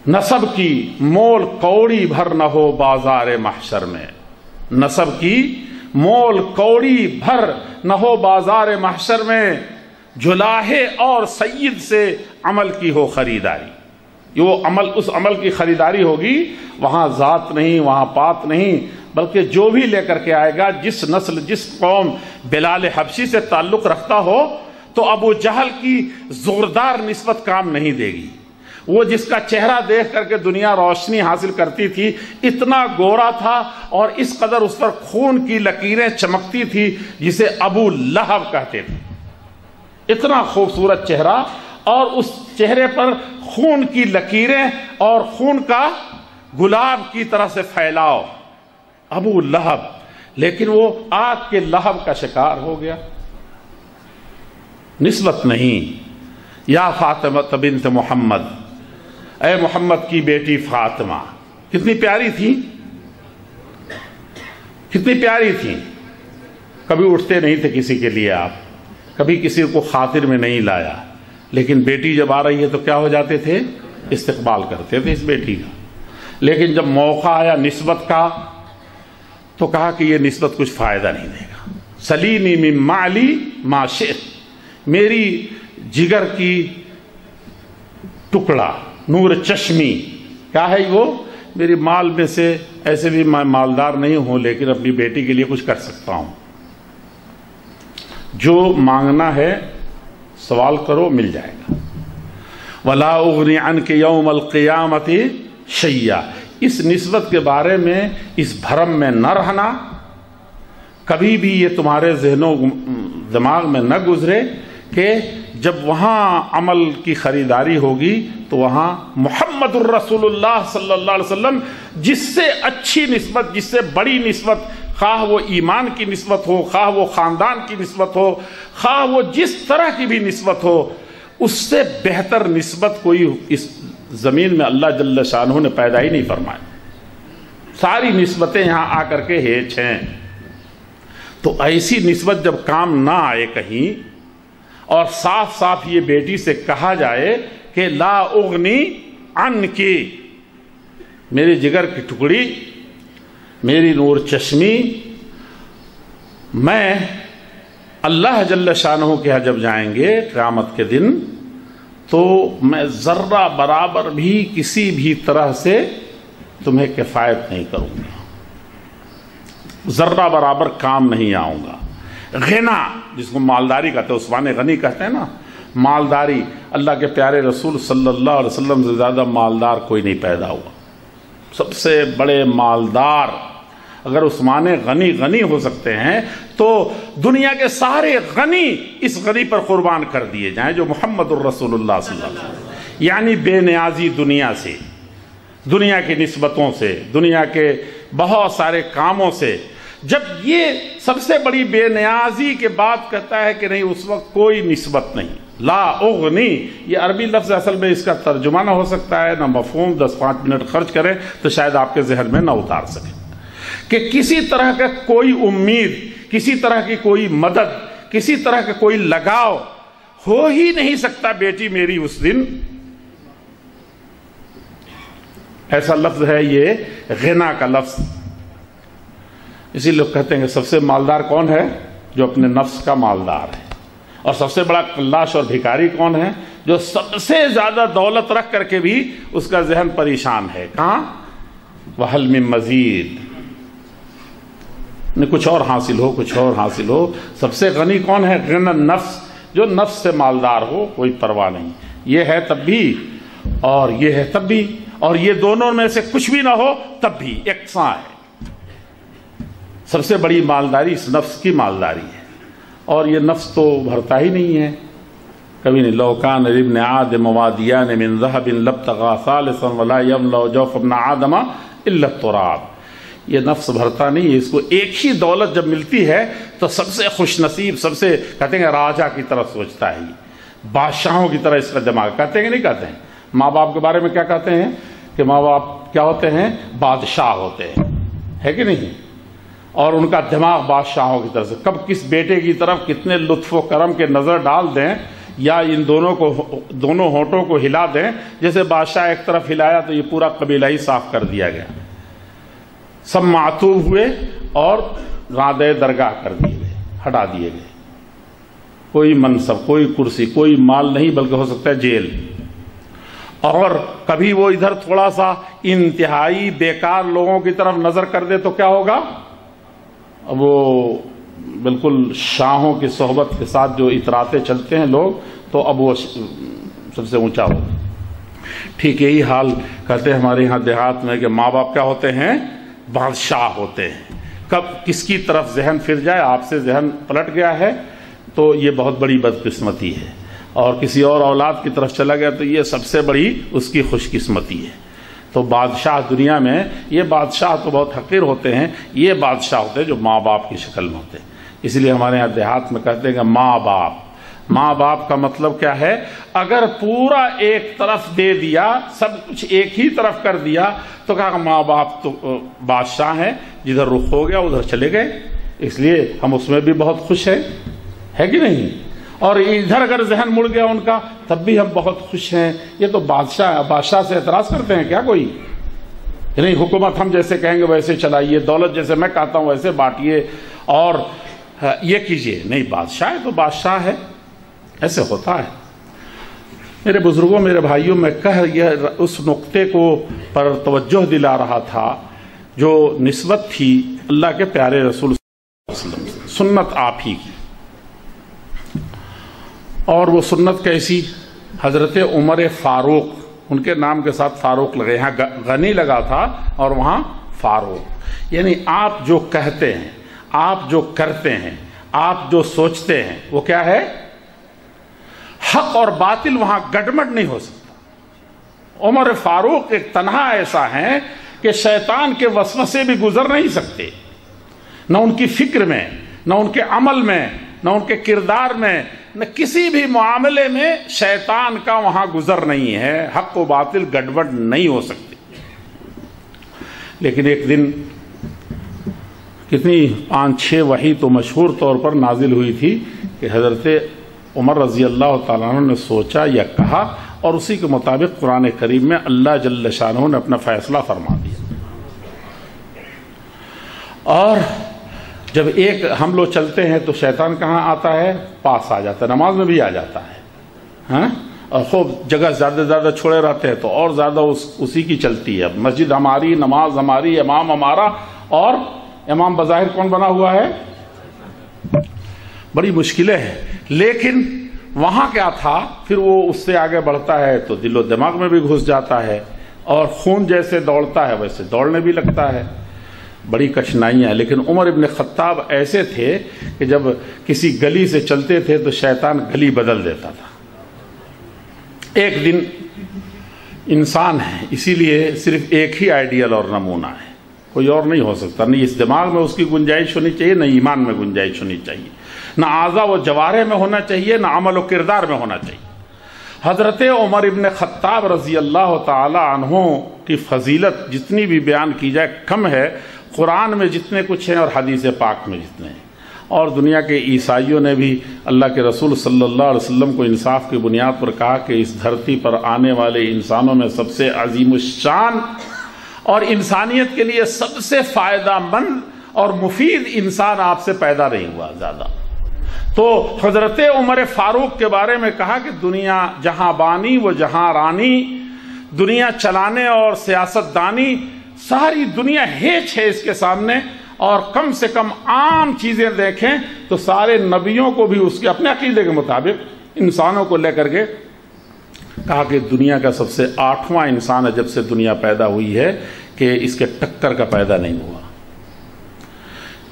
نسب کی مول کوڑی بھر نہ ہو بازار محشر میں، نسب کی مول کوڑی بھر نہ ہو بازار محشر میں، جلاہے اور سید سے عمل کی ہو خریداری۔ وہ عمل، اس عمل کی خریداری ہوگی، وہاں ذات نہیں، وہاں پات نہیں، بلکہ جو بھی لے کر کے آئے گا، جس نسل جس قوم بلال حبشی سے تعلق رکھتا ہو تو ابو جہل کی زوردار نسبت کام نہیں دے گی۔ وہ جس کا چہرہ دیکھ کر کے دنیا روشنی حاصل کرتی تھی، اتنا گورا تھا اور اس قدر اس پر خون کی لکیریں چمکتی تھی جسے ابو لہب کہتے تھے۔ اتنا خوبصورت چہرہ اور اس چہرے پر خون کی لکیریں اور خون کا گلاب کی طرح سے پھیلاؤ، ابو لہب، لیکن وہ آگ کے لہب کا شکار ہو گیا۔ نسبت نہیں۔ یا فاطمہ بنت محمد، اے محمد کی بیٹی فاطمہ، کتنی پیاری تھی، کتنی پیاری تھی۔ کبھی اٹھتے نہیں تھے کسی کے لیے آپ، کبھی کسی کو خاطر میں نہیں لایا، لیکن بیٹی جب آ رہی ہے تو کیا ہو جاتے تھے؟ استقبال کرتے تھے اس بیٹی کا۔ لیکن جب موقع آیا نسبت کا تو کہا کہ یہ نسبت کچھ فائدہ نہیں دے گا۔ سلینی من معلی ما شئت، میری جگر کی ٹکڑا، نور چشمی، کیا ہے وہ؟ میری مال میں سے، ایسے بھی میں مالدار نہیں ہوں لیکن اپنی بیٹی کے لیے کچھ کر سکتا ہوں۔ جو مانگنا ہے سوال کرو، مل جائے گا۔ وَلَا أُغْنِي عَنْكَ يَوْمَ الْقِيَامَةِ شَيْئًا، اس نسبت کے بارے میں اس بھرم میں نہ رہنا، کبھی بھی یہ تمہارے ذہن و دماغ میں نہ گزرے کہ جب وہاں عمل کی خریداری ہوگی تو وہاں محمد الرسول اللہ صلی اللہ علیہ وسلم، جس سے اچھی نسبت، جس سے بڑی نسبت، خواہ وہ ایمان کی نسبت ہو، خواہ وہ خاندان کی نسبت ہو، خواہ وہ جس طرح کی بھی نسبت ہو، اس سے بہتر نسبت کوئی اس زمین میں اللہ جل شانہ نے پیدا ہی نہیں فرمائی۔ ساری نسبتیں یہاں آ کر کے ہیچ ہیں۔ تو ایسی نسبت جب کام نہ آئے کہیں، اور صاف صاف یہ بیٹی سے کہا جائے کہ لا اغنی عنکی، میری جگر کی ٹکڑی، میری نور چشمی، میں اللہ جل شانہ کے ہاں جب جائیں گے قیامت کے دن تو میں ذرہ برابر بھی کسی بھی طرح سے تمہیں کفایت نہیں کروں گا، ذرہ برابر کام نہیں آؤں گا۔ غنا، جس کو مالداری کہتے ہیں، عثمان غنی کہتے ہیں نا، مالداری، اللہ کے پیارے رسول صلی اللہ علیہ وسلم سے زیادہ مالدار کوئی نہیں پیدا ہوا۔ سب سے بڑے مالدار اگر عثمان غنی غنی ہو سکتے ہیں تو دنیا کے سارے غنی اس غنی پر قربان کر دیے جائیں جو محمد الرسول اللہ صلی اللہ علیہ وسلم، یعنی بے نیازی دنیا سے، دنیا کی نسبتوں سے، دنیا کے بہت سارے کاموں سے۔ جب یہ سب سے بڑی بے نیازی کے بعد کہتا ہے کہ نہیں اس وقت کوئی نسبت نہیں، لا اغنی، یہ عربی لفظ اصل میں اس کا ترجمہ نہ ہو سکتا ہے نہ مفہوم، 10-5 منٹ خرچ کریں تو شاید آپ کے ذہن میں نہ اتار سکیں کہ کسی طرح کا کوئی امید، کسی طرح کی کوئی مدد، کسی طرح کا کوئی لگاؤ ہو ہی نہیں سکتا بیٹی میری اس دن۔ ایسا لفظ ہے یہ غنا کا لفظ۔ اسی لوگ کہتے ہیں کہ سب سے مالدار کون ہے؟ جو اپنے نفس کا مالدار ہے۔ اور سب سے بڑا کلاش اور بھکاری کون ہے؟ جو سب سے زیادہ دولت رکھ کر کے بھی اس کا ذہن پریشان ہے۔ کہاں؟ وَهَلْ مِن مَزِيد، کچھ اور حاصل ہو، کچھ اور حاصل ہو۔ سب سے غنی کون ہے؟ غنی النفس، جو نفس سے مالدار ہو، کوئی پرواہ نہیں۔ یہ ہے تب بھی اور یہ ہے تب بھی، اور یہ دونوں میں سے کچھ بھی نہ ہو تب بھی یکساں ہے۔ سب سے بڑی مالداری اس نفس کی مالداری ہے، اور یہ نفس تو بھرتا ہی نہیں ہے کبھی نہیں۔ لو کان لابن آدم وادیان من ذهب لابتغى ثالثا ولا يملأ جوف ابن آدم الا التراب۔ یہ نفس بھرتا نہیں ہے، اس کو ایک ہی دولت جب ملتی ہے تو سب سے خوش نصیب، سب سے کہتے ہیں راجا کی طرف سوچتا ہے، بادشاہوں کی طرح اس کا دماغ۔ کہتے ہیں کہ نہیں کہتے ہیں؟ ماں باپ کے بارے میں کیا کہتے ہیں کہ ماں باپ کیا ہوتے ہیں؟ بادشاہ ہوتے ہیں، ہے کہ نہیں؟ اور ان کا دماغ بادشاہوں کی طرف سے، کب کس بیٹے کی طرف کتنے لطف و کرم کے نظر ڈال دیں، یا ان دونوں ہونٹوں کو ہلا دیں، جیسے بادشاہ ایک طرف ہلایا تو یہ پورا قبیلہ ہی صاف کر دیا گیا، سب معطوب ہوئے اور رادے درگاہ کر دیے گئے، ہٹا دیے گئے۔ کوئی منصب، کوئی کرسی، کوئی مال نہیں، بلکہ ہو سکتا ہے جیل۔ اور کبھی وہ ادھر تھوڑا سا انتہائی بیکار لوگوں کی طرف نظر کر دے تو کیا ہوگا؟ وہ بالکل شاہوں کی صحبت کے ساتھ جو اتراتے چلتے ہیں لوگ، تو اب وہ سب سے اونچا ہوگا۔ ٹھیک یہی حال کہتے ہیں ہمارے یہاں دیہات میں کہ ماں باپ کیا ہوتے ہیں؟ بادشاہ ہوتے ہیں۔ کب کس کی طرف ذہن پھر جائے، آپ سے ذہن پلٹ گیا ہے تو یہ بہت بڑی بدقسمتی ہے، اور کسی اور اولاد کی طرف چلا گیا تو یہ سب سے بڑی اس کی خوش قسمتی ہے۔ تو بادشاہ دنیا میں، یہ بادشاہ تو بہت حقیر ہوتے ہیں، یہ بادشاہ ہوتے ہیں جو ماں باپ کی شکل میں ہوتے ہیں۔ اس لیے ہمارے یہاں دیہات میں کہتے ہیں کہ ماں باپ۔ ماں باپ کا مطلب کیا ہے؟ اگر پورا ایک طرف دے دیا، سب کچھ ایک ہی طرف کر دیا تو کہا ماں باپ تو بادشاہ ہیں، جدھر رخ ہو گیا ادھر چلے گئے، اس لیے ہم اس میں بھی بہت خوش ہیں، ہے کہ نہیں؟ اور ادھر اگر ذہن مڑ گیا ان کا تب بھی ہم بہت خوش ہیں۔ یہ تو بادشاہ سے اعتراض کرتے ہیں کیا کوئی؟ نہیں، حکومت ہم جیسے کہیں گے ویسے چلائیے، دولت جیسے میں کہتا ہوں ویسے بانٹیے، اور یہ کیجئے۔ نہیں، بادشاہ ہے تو بادشاہ ہے، ایسے ہوتا ہے۔ میرے بزرگوں، میرے بھائیوں، میں یہ اس نقطے کو پر توجہ دلا رہا تھا جو نسبت تھی اللہ کے پیارے رسول صلی اللہ علیہ وسلم، سنت آپ ہی کی۔ اور وہ سنت کیسی؟ حضرت عمر فاروق، ان کے نام کے ساتھ فاروق لگے، یہاں غنی لگا تھا اور وہاں فاروق، یعنی آپ جو کہتے ہیں، آپ جو کرتے ہیں، آپ جو سوچتے ہیں، وہ کیا ہے؟ حق اور باطل وہاں گڈمڈ نہیں ہو سکتا۔ عمر فاروق ایک تنہا ایسا ہیں کہ شیطان کے وسوسے بھی گزر نہیں سکتے، نہ ان کی فکر میں، نہ ان کے عمل میں، نہ ان کے کردار میں، نہ کسی بھی معاملے میں شیطان کا وہاں گزر نہیں ہے، حق و باطل گڑبڑ نہیں ہو سکتے۔ لیکن ایک دن کتنی 5-6 وحی تو مشہور طور پر نازل ہوئی تھی کہ حضرت عمر رضی اللہ تعالیٰ عنہ نے سوچا یا کہا، اور اسی کے مطابق قرآن کریم میں اللہ جل شانہ نے اپنا فیصلہ فرما دیا۔ اور جب ایک ہم لوگ چلتے ہیں تو شیطان کہاں آتا ہے؟ پاس آ جاتا ہے، نماز میں بھی آ جاتا ہے، ہاں، اور خوب جگہ زیادہ چھوڑے رہتے ہیں تو اور زیادہ اسی کی چلتی ہے۔ مسجد ہماری، نماز ہماری، امام ہمارا، اور امام بظاہر کون بنا ہوا ہے؟ بڑی مشکلیں ہیں۔ لیکن وہاں کیا تھا؟ پھر وہ اس سے آگے بڑھتا ہے تو دل و دماغ میں بھی گھس جاتا ہے، اور خون جیسے دوڑتا ہے ویسے دوڑنے بھی لگتا ہے۔ بڑی کٹھنائیاں ہیں، لیکن عمر ابن خطاب ایسے تھے کہ جب کسی گلی سے چلتے تھے تو شیطان گلی بدل دیتا تھا۔ ایک دن انسان ہے، اسی لیے صرف ایک ہی آئیڈیل اور نمونہ ہے، کوئی اور نہیں ہو سکتا، نہیں اس دماغ میں اس کی گنجائش ہونی چاہیے، نہ ایمان میں گنجائش ہونی چاہیے، نہ اعضاء و جوارح میں ہونا چاہیے، نہ عمل و کردار میں ہونا چاہیے۔ حضرت عمر ابن خطاب رضی اللہ تعالی عنہ کی فضیلت جتنی بھی بیان کی جائے کم ہے، قرآن میں جتنے کچھ ہیں اور حدیث پاک میں جتنے ہیں، اور دنیا کے عیسائیوں نے بھی اللہ کے رسول صلی اللہ علیہ وسلم کو انصاف کی بنیاد پر کہا کہ اس دھرتی پر آنے والے انسانوں میں سب سے عظیم الشان اور انسانیت کے لیے سب سے فائدہ مند اور مفید انسان آپ سے پیدا نہیں ہوا زیادہ۔ تو حضرت عمر فاروق کے بارے میں کہا کہ دنیا جہاں بانی و جہاں رانی، دنیا چلانے اور سیاست دانی، ساری دنیا ہیچ ہے اس کے سامنے، اور کم سے کم عام چیزیں دیکھیں تو سارے نبیوں کو بھی اس کے اپنے عقیدے کے مطابق انسانوں کو لے کر کے کہا کہ دنیا کا سب سے 8واں انسان ہے جب سے دنیا پیدا ہوئی ہے کہ اس کے ٹکر کا پیدا نہیں ہوا۔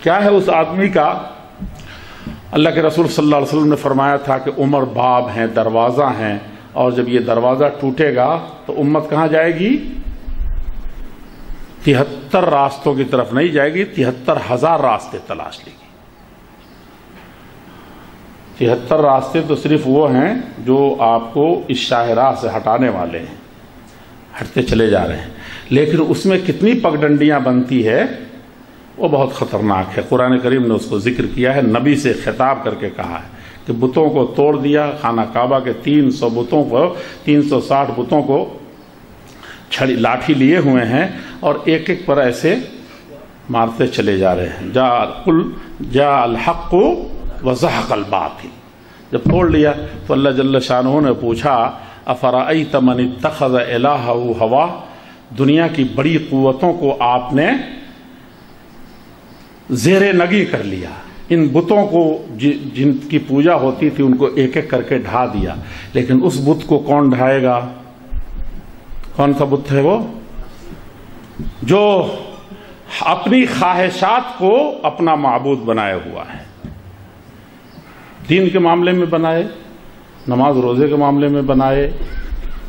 کیا ہے اس آدمی کا؟ اللہ کے رسول صلی اللہ علیہ وسلم نے فرمایا تھا کہ عمر باب ہیں، دروازہ ہیں، اور جب یہ دروازہ ٹوٹے گا تو امت کہاں جائے گی؟ 73 راستوں کی طرف نہیں جائے گی، 73,000 راستے تلاش لے گی۔ 73 راستے تو صرف وہ ہیں جو آپ کو اس شاہراہ سے ہٹانے والے ہیں، ہٹتے چلے جا رہے ہیں، لیکن اس میں کتنی پگڈنڈیاں بنتی ہے وہ بہت خطرناک ہے۔ قرآن کریم نے اس کو ذکر کیا ہے، نبی سے خطاب کر کے کہا ہے کہ بتوں کو توڑ دیا، خانہ کعبہ کے 300 بتوں کو، 360 بتوں کو چھڑی لاٹھی لیے ہوئے ہیں اور ایک ایک پر ایسے مارتے چلے جا رہے ہیں۔ جاء الحق وزهق الباطل، جب توڑ لیا تو اللہ جل شانہ نے پوچھا افرأیت من اتخذ الہہ ہوا، دنیا کی بڑی قوتوں کو آپ نے زیر نگی کر لیا، ان بتوں کو جن کی پوجا ہوتی تھی ان کو ایک ایک کر کے ڈھا دیا، لیکن اس بت کو کون ڈھائے گا؟ کون سا بت ہے وہ؟ جو اپنی خواہشات کو اپنا معبود بنائے ہوا ہے، دین کے معاملے میں بنائے، نماز روزے کے معاملے میں بنائے،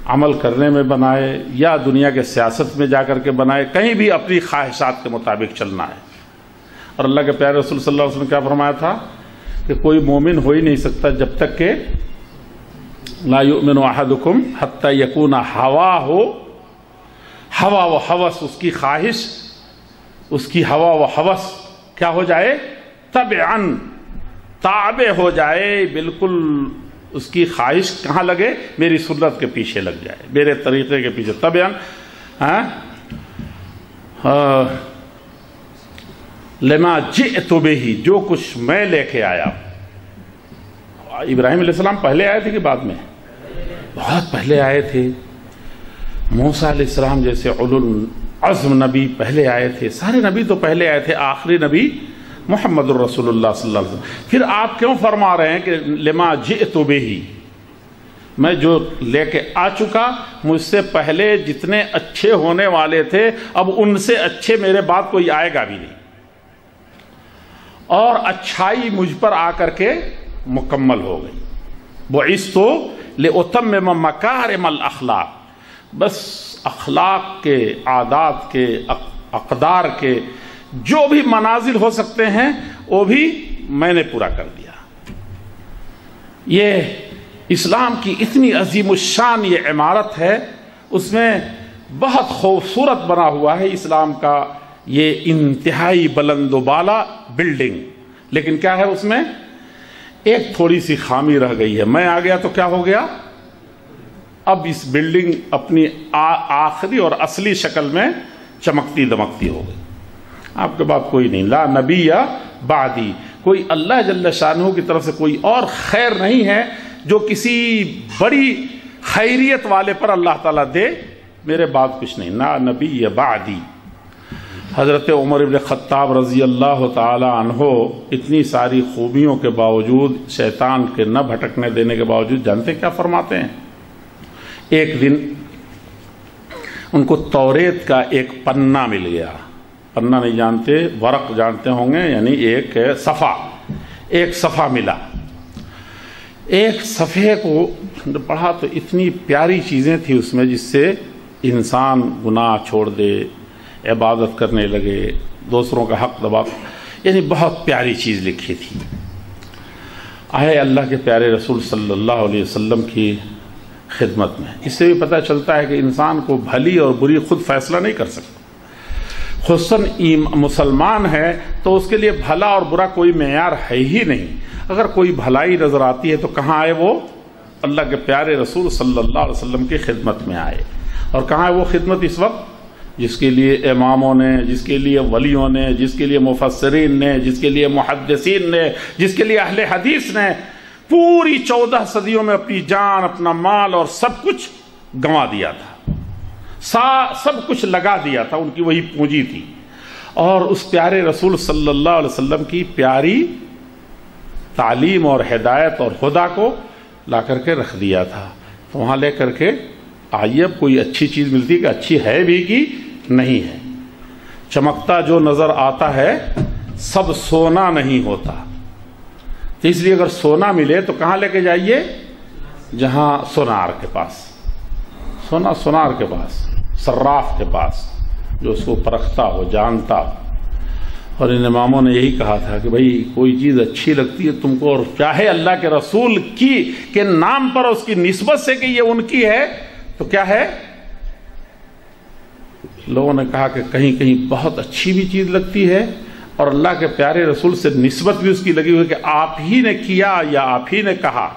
عمل کرنے میں بنائے، یا دنیا کے سیاست میں جا کر کے بنائے، کہیں بھی اپنی خواہشات کے مطابق چلنا ہے۔ اور اللہ کے پیارے رسول صلی اللہ علیہ وسلم نے کیا فرمایا تھا کہ کوئی مومن ہو ہی نہیں سکتا جب تک کہ لا یؤمن احدکم حتی یکون ہوا و ہوس، اس کی خواہش، اس کی ہوا و ہوس کیا ہو جائے؟ تبعاً، تابع ہو جائے، بالکل اس کی خواہش کہاں لگے؟ میری سنت کے پیچھے لگ جائے، میرے طریقے کے پیچھے، تبعاً لما جئت بہ، جو کچھ میں لے کے آیا۔ ابراہیم علیہ السلام پہلے آئے تھے کہ بعد میں؟ بہت پہلے آئے تھے۔ موسیٰ علیہ السلام جیسے اولو العزم نبی پہلے آئے تھے، سارے نبی تو پہلے آئے تھے، آخری نبی محمد الرسول اللہ صلی اللہ علیہ وسلم۔ پھر آپ کیوں فرما رہے ہیں کہ لما جئت بہ، میں جو لے کے آ چکا، مجھ سے پہلے جتنے اچھے ہونے والے تھے اب ان سے اچھے میرے بعد کوئی آئے گا بھی نہیں، اور اچھائی مجھ پر آ کر کے مکمل ہو گئی۔ بعثت لأتمم مکارم الاخلاق، بس اخلاق کے، عادات کے، اقدار کے جو بھی منازل ہو سکتے ہیں وہ بھی میں نے پورا کر دیا۔ یہ اسلام کی اتنی عظیم الشان یہ عمارت ہے، اس میں بہت خوبصورت بنا ہوا ہے اسلام کا یہ انتہائی بلند و بالا بلڈنگ، لیکن کیا ہے اس میں؟ ایک تھوڑی سی خامی رہ گئی ہے، میں آ گیا تو کیا ہو گیا؟ اب اس بلڈنگ اپنی آخری اور اصلی شکل میں چمکتی دمکتی ہو گئی۔ آپ کے بعد کوئی نہیں، لا نبی بعدی، کوئی اللہ جل شانہ کی طرف سے کوئی اور خیر نہیں ہے جو کسی بڑی خیریت والے پر اللہ تعالیٰ دے، میرے بعد کچھ نہیں، لا نبی بعدی۔ حضرت عمر ابن خطاب رضی اللہ تعالی عنہ اتنی ساری خوبیوں کے باوجود، شیطان کے نہ بھٹکنے دینے کے باوجود، جانتے کیا فرماتے ہیں؟ ایک دن ان کو توریت کا ایک پنہ مل گیا، پنا نہیں جانتے، ورق جانتے ہوں گے، یعنی ایک صفحہ، ایک صفحہ ملا۔ ایک صفحے کو پڑھا تو اتنی پیاری چیزیں تھیں اس میں، جس سے انسان گناہ چھوڑ دے، عبادت کرنے لگے، دوسروں کا حق دبا، یعنی بہت پیاری چیز لکھی تھی۔ آئے اللہ کے پیارے رسول صلی اللہ علیہ وسلم کی خدمت میں۔ اس سے بھی پتہ چلتا ہے کہ انسان کو بھلی اور بری خود فیصلہ نہیں کر سکتا، خصوصاً مسلمان ہے تو اس کے لیے بھلا اور برا کوئی معیار ہے ہی نہیں۔ اگر کوئی بھلائی نظر آتی ہے تو کہاں آئے وہ؟ اللہ کے پیارے رسول صلی اللہ علیہ وسلم کی خدمت میں آئے۔ اور کہاں ہے وہ خدمت اس وقت؟ جس کے لیے اماموں نے، جس کے لیے ولیوں نے، جس کے لیے مفسرین نے، جس کے لیے محدثین نے، جس کے لیے اہل حدیث نے پوری 14 صدیوں میں اپنی جان، اپنا مال اور سب کچھ گنوا دیا تھا، سب کچھ لگا دیا تھا، ان کی وہی پونجی تھی۔ اور اس پیارے رسول صلی اللہ علیہ وسلم کی پیاری تعلیم اور ہدایت اور خدا کو لا کر کے رکھ دیا تھا۔ تو وہاں لے کر کے آئیے، اب کوئی اچھی چیز ملتی کہ اچھی ہے بھی کہ نہیں ہے۔ چمکتا جو نظر آتا ہے سب سونا نہیں ہوتا، تو اس لیے اگر سونا ملے تو کہاں لے کے جائیے؟ جہاں سونار کے پاس، سونار کے پاس، صراف کے پاس، جو اس کو پرکھتا ہو، جانتا ہو۔ اور ان اماموں نے یہی کہا تھا کہ بھئی کوئی چیز اچھی لگتی ہے تم کو، اور چاہے اللہ کے رسول کی کے نام پر اس کی نسبت سے کہ یہ ان کی ہے، تو کیا ہے؟ لوگوں نے کہا کہ کہیں کہیں بہت اچھی بھی چیز لگتی ہے اور اللہ کے پیارے رسول سے نسبت بھی اس کی لگی ہوئی کہ آپ ہی نے کیا یا آپ ہی نے کہا۔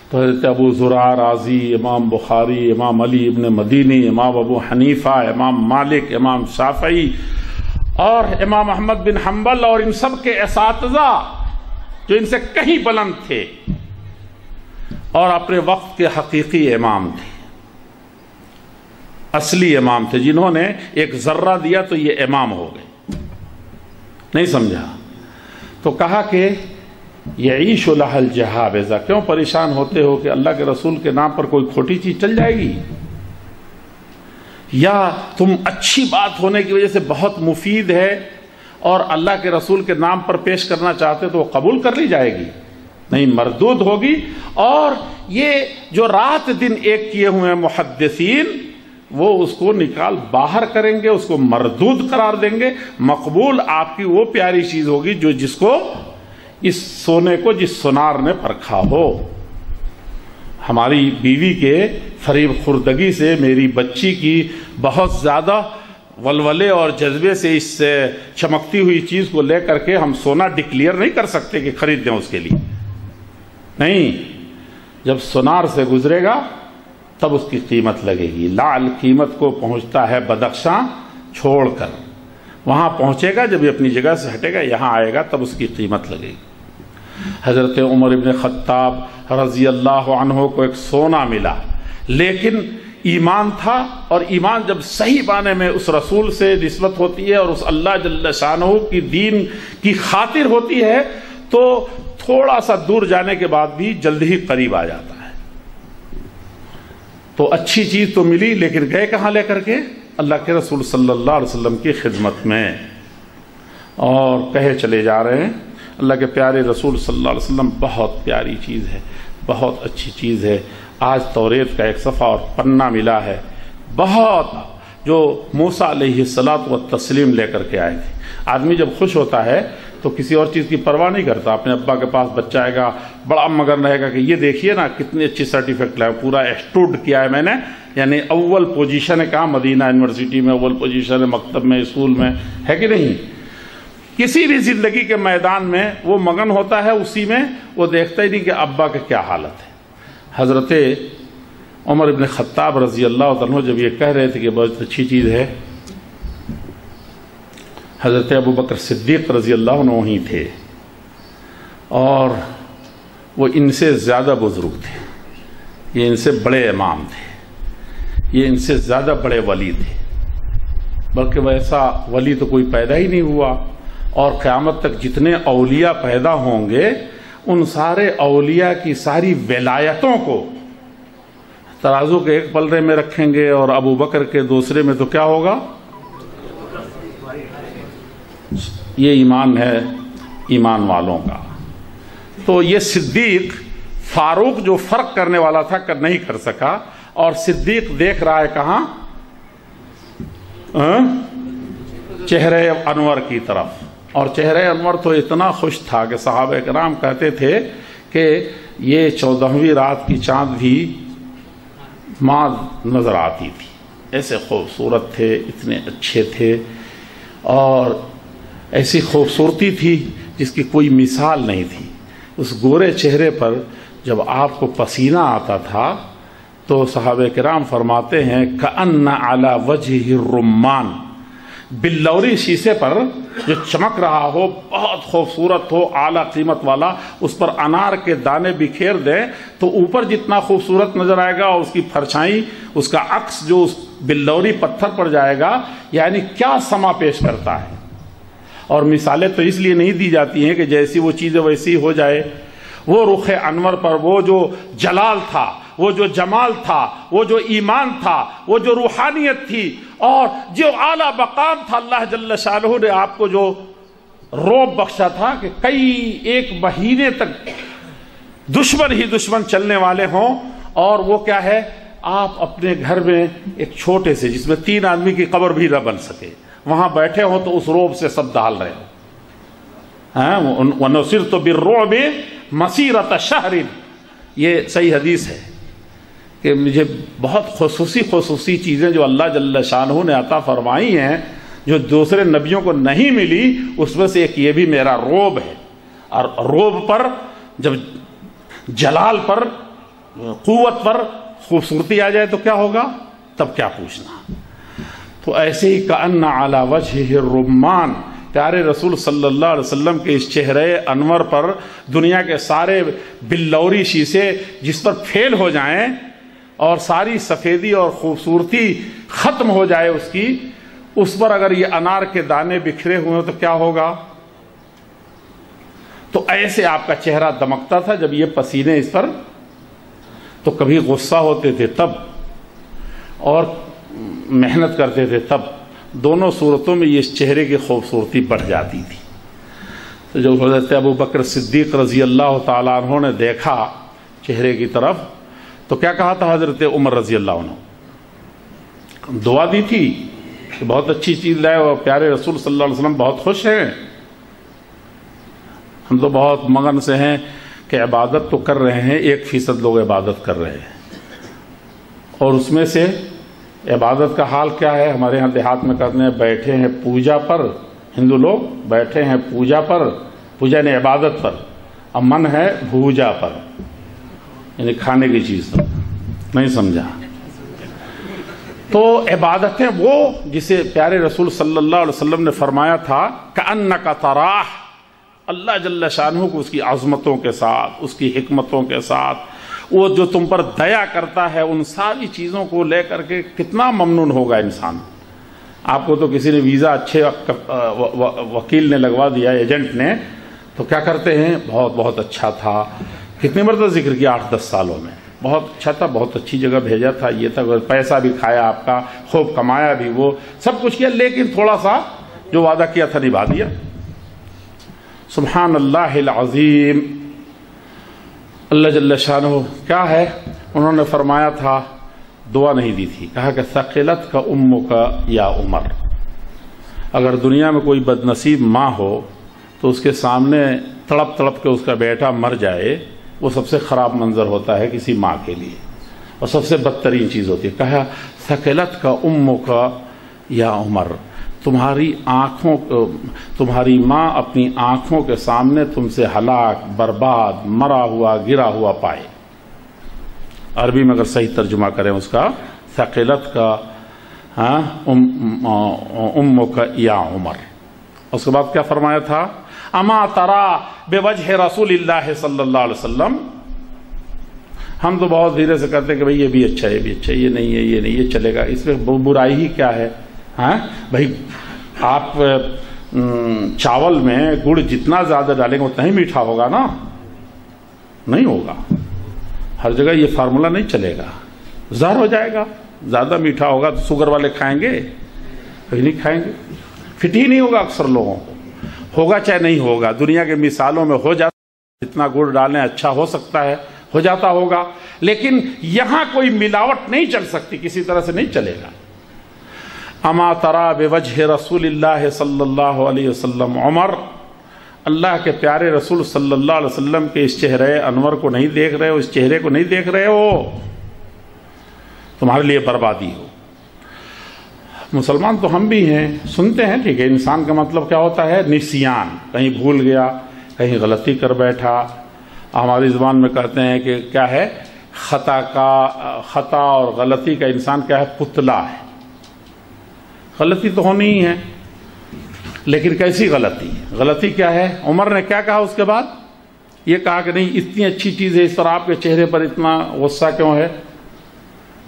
تو حضرت ابو زرع رازی، امام بخاری، امام علی ابن مدینی، امام ابو حنیفہ، امام مالک، امام شافعی اور امام احمد بن حنبل اور ان سب کے اساتذہ جو ان سے کہیں بلند تھے اور اپنے وقت کے حقیقی امام تھے، اصلی امام تھے، جنہوں نے ایک ذرہ دیا تو یہ امام ہو گئے۔ نہیں سمجھا؟ تو کہا کہ یعیش لہ الجہابذہ، کیوں پریشان ہوتے ہو کہ اللہ کے رسول کے نام پر کوئی کھوٹی چیز چل جائے گی، یا تم اچھی بات ہونے کی وجہ سے بہت مفید ہے اور اللہ کے رسول کے نام پر پیش کرنا چاہتے تو وہ قبول کر لی جائے گی؟ نہیں، مردود ہوگی۔ اور یہ جو رات دن ایک کیے ہوئے ہیں محدثین، وہ اس کو نکال باہر کریں گے، اس کو مردود قرار دیں گے۔ مقبول آپ کی وہ پیاری چیز ہوگی جو جس کو، اس سونے کو جس سونار نے پرکھا ہو۔ ہماری بیوی کے فریب خوردگی سے میری بچی کی بہت زیادہ ولولے اور جذبے سے اس چمکتی ہوئی چیز کو لے کر کے ہم سونا ڈکلیئر نہیں کر سکتے کہ خرید دیں اس کے لیے، نہیں۔ جب سونار سے گزرے گا تب اس کی قیمت لگے گی۔ لعل قیمت کو پہنچتا ہے بدخشاں چھوڑ کر، وہاں پہنچے گا جب یہ اپنی جگہ سے ہٹے گا، یہاں آئے گا تب اس کی قیمت لگے گی۔ حضرت عمر ابن خطاب رضی اللہ عنہ کو ایک سونا ملا، لیکن ایمان تھا، اور ایمان جب صحیح معنی میں اس رسول سے نسبت ہوتی ہے اور اس اللہ جل شانہ کی دین کی خاطر ہوتی ہے تو تھوڑا سا دور جانے کے بعد بھی جلد ہی قریب آ جاتا ہے۔ تو اچھی چیز تو ملی، لیکن گئے کہاں لے کر کے؟ اللہ کے رسول صلی اللہ علیہ وسلم کی خدمت میں، اور کہے چلے جا رہے ہیں اللہ کے پیارے رسول صلی اللہ علیہ وسلم بہت پیاری چیز ہے، بہت اچھی چیز ہے۔ آج توریت کا ایک صفحہ اور پنہ ملا ہے، بہت، جو موسیٰ علیہ الصلاۃ والتسلیم لے کر کے آئے تھے۔ آدمی جب خوش ہوتا ہے تو کسی اور چیز کی پرواہ نہیں کرتا۔ اپنے ابا کے پاس بچہ آئے گا، بڑا مگن رہے گا کہ یہ دیکھیے نا کتنی اچھی سرٹیفکیٹ لائے، پورا ایکسٹروڈ کیا ہے میں نے، یعنی اول پوزیشن ہے۔ کہاں؟ مدینہ یونیورسٹی میں اول پوزیشن ہے، مکتب میں، اسکول میں، ہے کہ نہیں؟ کسی بھی زندگی کے میدان میں وہ مگن ہوتا ہے اسی میں، وہ دیکھتا ہی نہیں کہ ابا کی کیا حالت ہے۔ حضرت عمر ابن خطاب رضی اللہ عنہ جب یہ کہہ رہے تھے کہ بہت اچھی چیز ہے، حضرت ابو بکر صدیق رضی اللہ عنہ وہیں تھے، اور وہ ان سے زیادہ بزرگ تھے، یہ ان سے بڑے امام تھے، یہ ان سے زیادہ بڑے ولی تھے، بلکہ ویسا ولی تو کوئی پیدا ہی نہیں ہوا۔ اور قیامت تک جتنے اولیاء پیدا ہوں گے ان سارے اولیاء کی ساری ولایتوں کو ترازو کے ایک پلڑے میں رکھیں گے، اور ابو بکر کے دوسرے میں تو کیا ہوگا؟ یہ ایمان ہے ایمان والوں کا۔ تو یہ صدیق فاروق جو فرق کرنے والا تھا نہیں کر سکا، اور صدیق دیکھ رہا ہے کہاں؟ چہرے انور کی طرف، اور چہرے انور تو اتنا خوش تھا کہ صحابہ کرام کہتے تھے کہ یہ 14ویں رات کی چاند بھی ماں نظر آتی تھی، ایسے خوبصورت تھے، اتنے اچھے تھے، اور ایسی خوبصورتی تھی جس کی کوئی مثال نہیں تھی۔ اس گورے چہرے پر جب آپ کو پسینہ آتا تھا تو صحابہ کرام فرماتے ہیں کأن علی وجہ الرمان، بلوری شیشے پر جو چمک رہا ہو، بہت خوبصورت ہو، اعلیٰ قیمت والا، اس پر انار کے دانے بکھیر دیں تو اوپر جتنا خوبصورت نظر آئے گا، اور اس کی پرچھائی، اس کا عکس جو اس بلوری پتھر پر جائے گا، یعنی کیا سما پیش کرتا ہے۔ اور مثالیں تو اس لیے نہیں دی جاتی ہیں کہ جیسی وہ چیزیں ویسی ہو جائے۔ وہ رخ انور پر وہ جو جلال تھا، وہ جو جمال تھا، وہ جو ایمان تھا، وہ جو روحانیت تھی، اور جو اعلیٰ مقام تھا، اللہ جل شانہ نے آپ کو جو رعب بخشا تھا کہ ایک مہینے تک دشمن ہی دشمن چلنے والے ہوں، اور وہ کیا ہے، آپ اپنے گھر میں ایک چھوٹے سے جس میں 3 آدمی کی قبر بھی نہ بن سکے، وہاں بیٹھے ہوں تو اس رعب سے سب دہل رہے ہوں۔ وَنُصِرْتُ بِالرُّعْبِ مَسِيرَةَ شَهْرٍ، یہ صحیح حدیث ہے کہ مجھے بہت خصوصی چیزیں جو اللہ جل شانہ نے عطا فرمائی ہیں، جو دوسرے نبیوں کو نہیں ملی، اس میں سے ایک یہ بھی میرا رعب ہے۔ اور رعب پر جب جلال پر، قوت پر خوبصورتی آ جائے تو کیا ہوگا، تب کیا پوچھنا۔ تو ایسے ہی کأن علی وجہ الرمان، پیارے رسول صلی اللہ علیہ وسلم کے اس چہرے انور پر دنیا کے سارے بلوری شیشے جس پر فیل ہو جائیں، اور ساری سفیدی اور خوبصورتی ختم ہو جائے اس کی، اس پر اگر یہ انار کے دانے بکھرے ہوئے تو کیا ہوگا۔ تو ایسے آپ کا چہرہ دمکتا تھا جب یہ پسینے اس پر، تو کبھی غصہ ہوتے تھے تب، اور محنت کرتے تھے تب، دونوں صورتوں میں یہ چہرے کی خوبصورتی بڑھ جاتی تھی۔ تو جب حضرت ابو بکر صدیق رضی اللہ تعالیٰ عنہ نے دیکھا چہرے کی طرف تو کیا کہا تھا حضرت عمر رضی اللہ عنہ؟ دعا دی تھی کہ بہت اچھی چیز لائے، اور پیارے رسول صلی اللہ علیہ وسلم بہت خوش ہیں، ہم تو بہت مگن سے ہیں کہ عبادت تو کر رہے ہیں، 1% لوگ عبادت کر رہے ہیں، اور اس میں سے عبادت کا حال کیا ہے؟ ہمارے ہاں دیہات میں کرتے ہیں، بیٹھے ہیں پوجا پر، ہندو لوگ بیٹھے ہیں پوجا پر، پوجا نے عبادت پر، اب من ہے بھوجا پر، یعنی کھانے کی چیز پر، نہیں سمجھا؟ تو عبادتیں وہ جسے پیارے رسول صلی اللہ علیہ وسلم نے فرمایا تھا کأنک تراہ، اللہ جل شانہ کو اس کی عظمتوں کے ساتھ، اس کی حکمتوں کے ساتھ، وہ جو تم پر دیا کرتا ہے، ان ساری چیزوں کو لے کر کے کتنا ممنون ہوگا انسان۔ آپ کو تو کسی نے ویزا اچھے وکیل نے لگوا دیا، ایجنٹ نے، تو کیا کرتے ہیں، بہت اچھا تھا، کتنی مرتبہ ذکر کیا، 8-10 سالوں میں، بہت اچھا تھا، بہت اچھی جگہ بھیجا تھا، یہ تھا، پیسہ بھی کھایا آپ کا، خوب کمایا بھی، وہ سب کچھ کیا، لیکن تھوڑا سا جو وعدہ کیا تھا نبھا دیا۔ سبحان اللہ العظیم، اللہ جل شانہ کیا ہے، انہوں نے فرمایا تھا، دعا نہیں دی تھی، کہا کہ ثقلت کا امک یا عمر، اگر دنیا میں کوئی بد نصیب ماں ہو تو اس کے سامنے تڑپ تڑپ کے اس کا بیٹا مر جائے، وہ سب سے خراب منظر ہوتا ہے کسی ماں کے لیے، اور سب سے بدترین چیز ہوتی ہے۔ کہا ثقلت کا امک یا عمر، تمہاری ماں اپنی آنکھوں کے سامنے تم سے ہلاک، برباد، مرا ہوا، گرا ہوا پائے۔ عربی میں اگر صحیح ترجمہ کریں اس کا، ثقلت کا امک یا عمر۔ اس کے بعد کیا فرمایا تھا، اما ترا بوجہ رسول اللہ صلی اللہ علیہ وسلم، ہم تو بہت دھیرے سے کرتے ہیں کہ بھئی یہ بھی اچھا ہے، یہ بھی اچھا ہے، یہ نہیں ہے، یہ نہیں، یہ چلے گا، اس میں برائی ہی کیا ہے۔ ہاں بھائی، آپ چاول میں گڑ جتنا زیادہ ڈالیں گے اتنا ہی میٹھا ہوگا نا، نہیں ہوگا، ہر جگہ یہ فارمولا نہیں چلے گا، زہر ہو جائے گا، زیادہ میٹھا ہوگا تو شوگر والے کھائیں گے، کہیں نہیں کھائیں گے، فٹ ہی نہیں ہوگا اکثر لوگوں کو۔ ہوگا چاہے نہیں ہوگا، دنیا کے مثالوں میں ہو جاتا، جتنا گڑ ڈالیں اچھا ہو سکتا ہے، ہو جاتا ہوگا، لیکن یہاں کوئی ملاوٹ نہیں چل سکتی، کسی طرح سے نہیں چلے گا۔ اما ترا بوجہ رسول اللہ صلی اللہ علیہ وسلم عمر، اللہ کے پیارے رسول صلی اللہ علیہ وسلم کے اس چہرے انور کو نہیں دیکھ رہے ہو، اس چہرے کو نہیں دیکھ رہے ہو، تمہارے لیے بربادی ہو۔ مسلمان تو ہم بھی ہیں، سنتے ہیں، ٹھیک ہے، انسان کا مطلب کیا ہوتا ہے؟ نسیان، کہیں بھول گیا، کہیں غلطی کر بیٹھا۔ ہماری زبان میں کہتے ہیں کہ کیا ہے، خطا اور غلطی کا انسان کیا ہے؟ پتلا ہے۔ غلطی تو ہونی ہی ہے، لیکن کیسی غلطی؟ غلطی کیا ہے؟ عمر نے کیا کہا اس کے بعد؟ یہ کہا کہ نہیں، اتنی اچھی چیز ہے، اس پر آپ کے چہرے پر اتنا غصہ کیوں ہے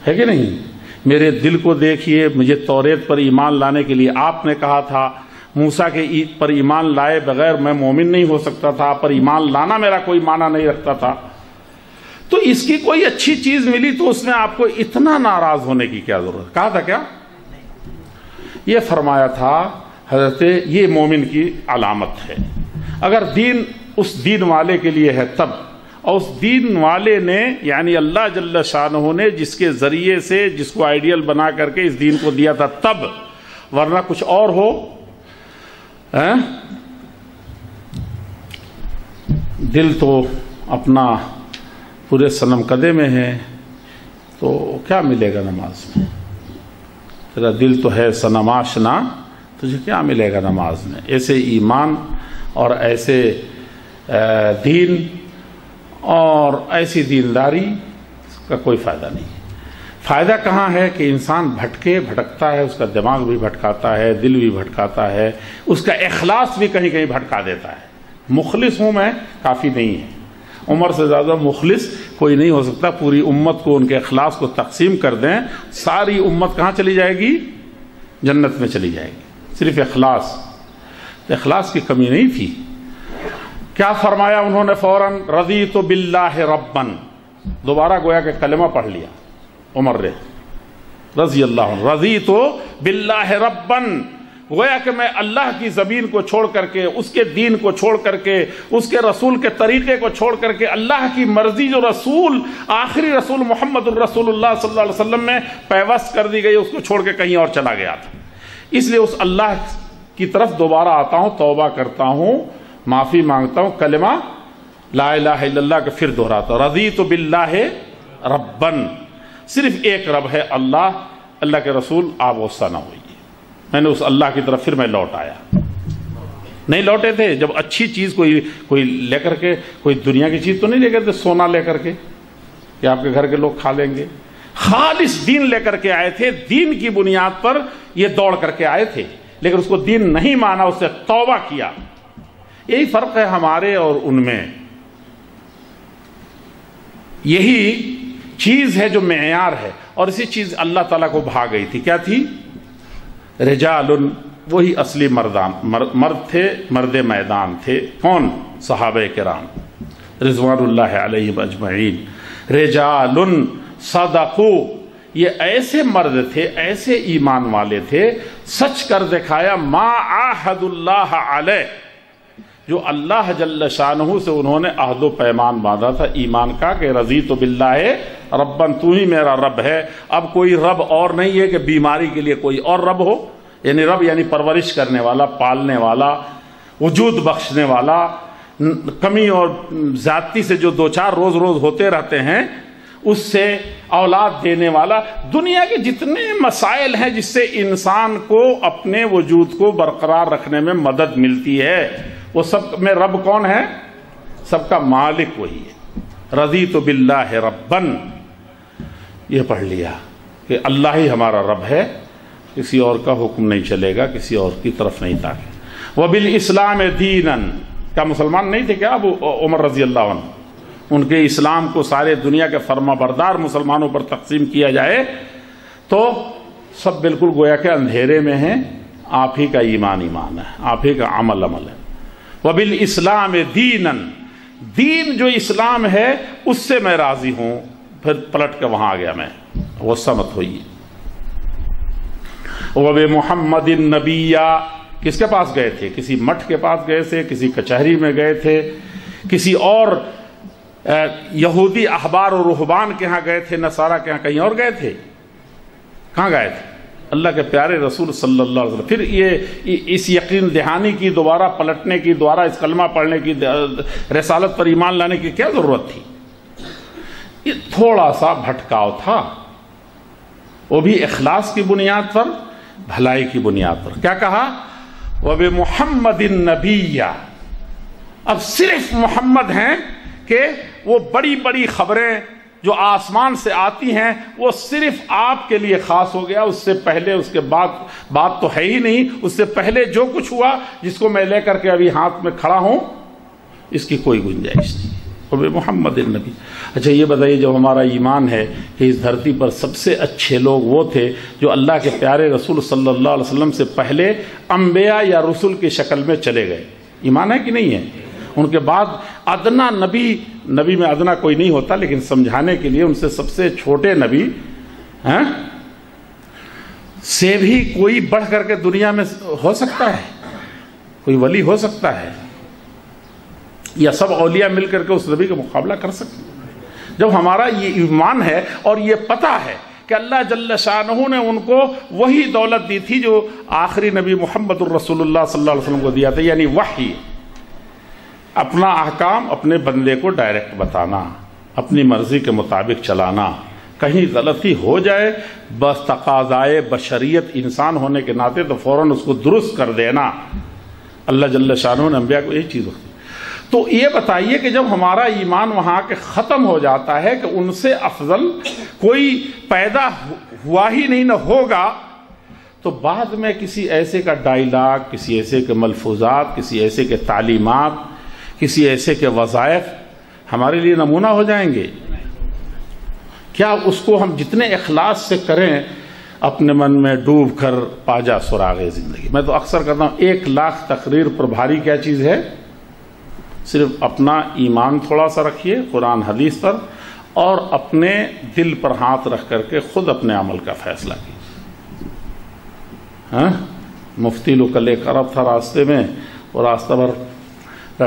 کہ نہیں؟ میرے دل کو دیکھیے، مجھے توریت پر ایمان لانے کے لیے آپ نے کہا تھا، موسیٰ کے پر ایمان لائے بغیر میں مومن نہیں ہو سکتا تھا، پر ایمان لانا میرا کوئی معنی نہیں رکھتا تھا، تو اس کی کوئی اچھی چیز ملی تو اس میں آپ کو اتنا ناراض ہونے کی کیا ضرورت؟ کہا تھا کیا؟ یہ فرمایا تھا حضرت، یہ مومن کی علامت ہے۔ اگر دین اس دین والے کے لیے ہے تب، اور اس دین والے نے یعنی اللہ جل شانہ نے جس کے ذریعے سے جس کو آئیڈیل بنا کر کے اس دین کو دیا تھا تب، ورنہ کچھ اور ہو، دل تو اپنا پورے صنم قدے میں ہے، تو کیا ملے گا نماز میں؟ تیرا دل تو ہے صنم آشنا، تجھے کیا ملے گا نماز میں؟ ایسے ایمان اور ایسے دین اور ایسی دینداری کا کوئی فائدہ نہیں۔ فائدہ کہاں ہے کہ انسان بھٹکتا ہے، اس کا دماغ بھی بھٹکاتا ہے، دل بھی بھٹکاتا ہے، اس کا اخلاص بھی کہیں کہیں بھٹکا دیتا ہے۔ مخلص ہوں میں کافی نہیں ہے، عمر سے زیادہ مخلص کوئی نہیں ہو سکتا۔ پوری امت کو ان کے اخلاص کو تقسیم کر دیں، ساری امت کہاں چلی جائے گی؟ جنت میں چلی جائے گی۔ صرف اخلاص کی کمی نہیں تھی۔ کیا فرمایا انہوں نے فوراً؟ رضیت باللہ ربن، دوبارہ گویا کہ کلمہ پڑھ لیا عمر نے رضی اللہ عنہ، رضیت باللہ ربن، گویا کہ میں اللہ کی زمین کو چھوڑ کر کے، اس کے دین کو چھوڑ کر کے، اس کے رسول کے طریقے کو چھوڑ کر کے، اللہ کی مرضی جو رسول، آخری رسول محمد الرسول اللہ صلی اللہ علیہ وسلم میں پیوست کر دی گئی، اس کو چھوڑ کے کہیں اور چلا گیا تھا۔ اس لیے اس اللہ کی طرف دوبارہ آتا ہوں، توبہ کرتا ہوں، معافی مانگتا ہوں، کلمہ لا الہ الا اللہ کا پھر دہراتا ہوں، رضیت باللہ ربن، صرف ایک رب ہے اللہ، اللہ کے رسول، آپ غصہ نہ ہوئیے۔ میں نے اس اللہ کی طرف پھر میں لوٹ آیا۔ نہیں لوٹے تھے جب اچھی چیز کوئی لے کر کے، کوئی دنیا کی چیز تو نہیں لے کر کے، سونا لے کر کے کہ آپ کے گھر کے لوگ کھا لیں گے، خالص دین لے کر کے آئے تھے، دین کی بنیاد پر یہ دوڑ کر کے آئے تھے، لیکن اس کو دین نہیں مانا، اس سے توبہ کیا۔ یہی فرق ہے ہمارے اور ان میں، یہی چیز ہے جو معیار ہے، اور اسی چیز اللہ تعالیٰ کو بھا گئی تھی۔ کیا تھی؟ رجال، وہی اصلی مرد تھے، مرد میدان تھے۔ کون؟ صحابہ کرام رضوان اللہ علیہم اجمعین۔ رجال صدقو، یہ ایسے مرد تھے، ایسے ایمان والے تھے، سچ کر دکھایا، ما عاہد اللہ علیہ، جو اللہ جل شانہ سے انہوں نے عہد و پیمان باندھا تھا ایمان کا، کہ رضیت باللہ ربن، تو ہی میرا رب ہے، اب کوئی رب اور نہیں ہے کہ بیماری کے لیے کوئی اور رب ہو، یعنی رب یعنی پرورش کرنے والا، پالنے والا، وجود بخشنے والا، کمی اور زیادتی سے جو دو چار روز ہوتے رہتے ہیں اس سے اولاد دینے والا۔ دنیا کے جتنے مسائل ہیں جس سے انسان کو اپنے وجود کو برقرار رکھنے میں مدد ملتی ہے، وہ سب میں رب کون ہے؟ سب کا مالک وہی ہے۔ رضیت باللہ ربن، یہ پڑھ لیا کہ اللہ ہی ہمارا رب ہے، کسی اور کا حکم نہیں چلے گا، کسی اور کی طرف نہیں تاکہ۔ وبالاسلام دینا، کیا مسلمان نہیں تھے کیا ابو عمر رضی اللہ عنہ؟ ان کے اسلام کو سارے دنیا کے فرما بردار مسلمانوں پر تقسیم کیا جائے تو سب بالکل گویا کہ اندھیرے میں ہیں۔ آپ ہی کا ایمان ہے، آپ ہی کا عمل ہے۔ وبالاسلام دینا، دین جو اسلام ہے اس سے میں راضی ہوں۔ پھر پلٹ کے وہاں آ گیا میں، غصہ مت ہوئیے۔ وبمحمد النبی، کس کے پاس گئے تھے؟ کسی مٹھ کے پاس گئے تھے، کسی کچہری میں گئے تھے، کسی اور یہودی احبار و رہبان کے ہاں گئے تھے، نصارہ کے ہاں کہیں اور گئے تھے؟ کہاں گئے تھے؟ اللہ کے پیارے رسول صلی اللہ علیہ وسلم۔ پھر یہ اس یقین دہانی کی، دوبارہ پلٹنے کی، دوبارہ اس کلمہ پڑھنے کی، رسالت پر ایمان لانے کی کیا ضرورت تھی؟ یہ تھوڑا سا بھٹکاؤ تھا، وہ بھی اخلاص کی بنیاد پر، بھلائی کی بنیاد پر۔ کیا کہا؟ وَبِمُحَمَّدٍ نَبِيًّا، اب صرف محمد ہیں کہ وہ بڑی بڑی خبریں جو آسمان سے آتی ہیں وہ صرف آپ کے لیے خاص ہو گیا، اس سے پہلے اس کے بعد بات تو ہے ہی نہیں، اس سے پہلے جو کچھ ہوا جس کو میں لے کر کے ابھی ہاتھ میں کھڑا ہوں اس کی کوئی گنجائش نہیں۔ محمد النبی۔ اچھا یہ بتائیے، جب ہمارا ایمان ہے کہ اس دھرتی پر سب سے اچھے لوگ وہ تھے جو اللہ کے پیارے رسول صلی اللہ علیہ وسلم سے پہلے انبیاء یا رسول کی شکل میں چلے گئے، ایمان ہے کہ نہیں ہے؟ ان کے بعد ادنا نبی میں ادنا کوئی نہیں ہوتا، لیکن سمجھانے کے لیے ان سے سب سے چھوٹے نبی سے بھی کوئی بڑھ کر کے دنیا میں ہو سکتا ہے؟ کوئی ولی ہو سکتا ہے؟ یا سب اولیاء مل کر کے اس نبی کا مقابلہ کر سکتے ہیں؟ جب ہمارا یہ ایمان ہے اور یہ پتہ ہے کہ اللہ جل شانہ نے ان کو وہی دولت دی تھی جو آخری نبی محمد الرسول اللہ صلی اللہ علیہ وسلم کو دیا تھا، یعنی وحی، اپنا احکام اپنے بندے کو ڈائریکٹ بتانا، اپنی مرضی کے مطابق چلانا، کہیں غلطی ہو جائے بس تقاضائے بشریت انسان ہونے کے ناطے تو فوراً اس کو درست کر دینا۔ اللہ جل شانہ نے انبیاء کو یہی چیز ہوتی۔ تو یہ بتائیے کہ جب ہمارا ایمان وہاں کے ختم ہو جاتا ہے کہ ان سے افضل کوئی پیدا ہوا ہی نہیں، نہ ہوگا، تو بعد میں کسی ایسے کا ڈائلاگ، کسی ایسے کے ملفوظات، کسی ایسے کے تعلیمات، کسی ایسے کے وظائف ہمارے لیے نمونہ ہو جائیں گے؟ کیا اس کو ہم جتنے اخلاص سے کریں اپنے من میں ڈوب کر پاجا سراغ زندگی؟ میں تو اکثر کہتا ہوں 1,00,000 تقریر پر بھاری کیا چیز ہے؟ صرف اپنا ایمان تھوڑا سا رکھیے قرآن حدیث پر، اور اپنے دل پر ہاتھ رکھ کر کے خود اپنے عمل کا فیصلہ کیجیے۔ ہاں، مفتی لوگ کل ایک عرب تھا راستے میں، اور راستہ بھر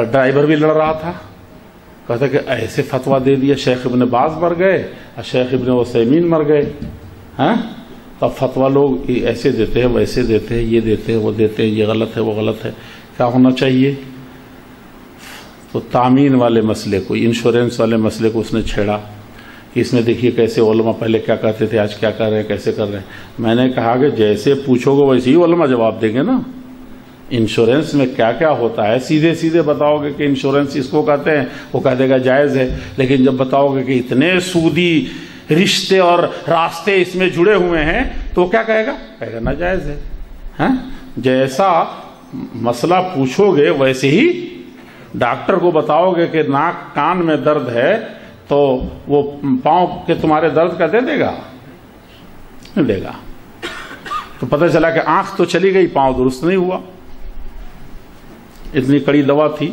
ڈرائیور بھی لڑ رہا تھا، کہتا کہ ایسے فتویٰ دے دیا، شیخ ابن باز مر گئے اور شیخ ابن عثیمین مر گئے۔ ہاں، اب فتویٰ لوگ ایسے دیتے ہیں، ویسے دیتے ہیں، یہ دیتے ہیں، وہ دیتے ہیں، یہ غلط ہے، وہ غلط ہے۔ کیا ہونا چاہیے؟ تو تامین والے مسئلے کو، انشورنس والے مسئلے کو اس نے چھیڑا کہ اس میں دیکھیے کیسے علماء پہلے کیا کہتے تھے، آج کیا کر رہے ہیں، کیسے کر رہے ہیں۔ میں نے کہا کہ جیسے پوچھو گے ویسے ہی علماء جواب دیں گے نا۔ انشورنس میں کیا کیا ہوتا ہے سیدھے سیدھے بتاؤ گے کہ انشورنس اس کو کہتے ہیں، وہ کہہ دے گا جائز ہے، لیکن جب بتاؤ گے کہ اتنے سودی رشتے اور راستے اس میں جڑے ہوئے ہیں تو کیا کہے گا؟ کہے گا ناجائز ہے۔ ہاں، جیسا مسئلہ پوچھو گے ویسے ہی ڈاکٹر کو بتاؤ گے کہ ناک کان میں درد ہے تو وہ پاؤں کے تمہارے درد کا دے دے گا؟ نہیں دے گا۔ تو پتہ چلا کہ آنکھ تو چلی گئی، پاؤں درست نہیں ہوا، اتنی کڑی دوا تھی۔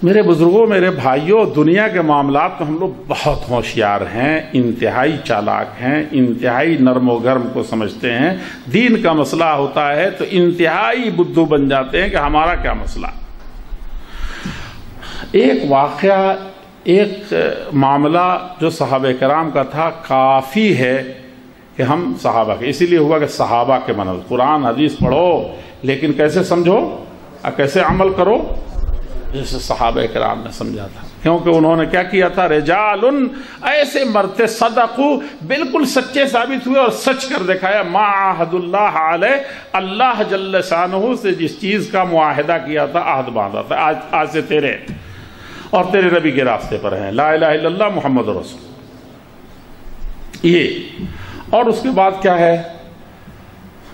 میرے بزرگوں، میرے بھائیوں، دنیا کے معاملات میں ہم لوگ بہت ہوشیار ہیں، انتہائی چالاک ہیں، انتہائی نرم و گرم کو سمجھتے ہیں۔ دین کا مسئلہ ہوتا ہے تو انتہائی بدھو بن جاتے ہیں کہ ہمارا کیا مسئلہ۔ ایک واقعہ، ایک معاملہ جو صحابہ کرام کا تھا کافی ہے کہ ہم صحابہ کے، اسی لیے ہوا کہ صحابہ کے منل، قرآن حدیث پڑھو لیکن کیسے سمجھو اور کیسے عمل کرو جیسے صحابہ کرام نے سمجھا تھا، کیونکہ انہوں نے کیا کیا تھا؟ رجال، ایسے مرتے صدقو، بالکل سچے ثابت ہوئے اور سچ کر دکھایا، ما عہد اللہ علیہ، اللہ جل شانہ سے جس چیز کا معاہدہ کیا تھا، عہد باندھا تھا، آج سے تیرے اور تیرے نبی کے راستے پر ہیں، لا الہ الا اللہ محمد رسول۔ یہ اور اس کے بعد کیا ہے؟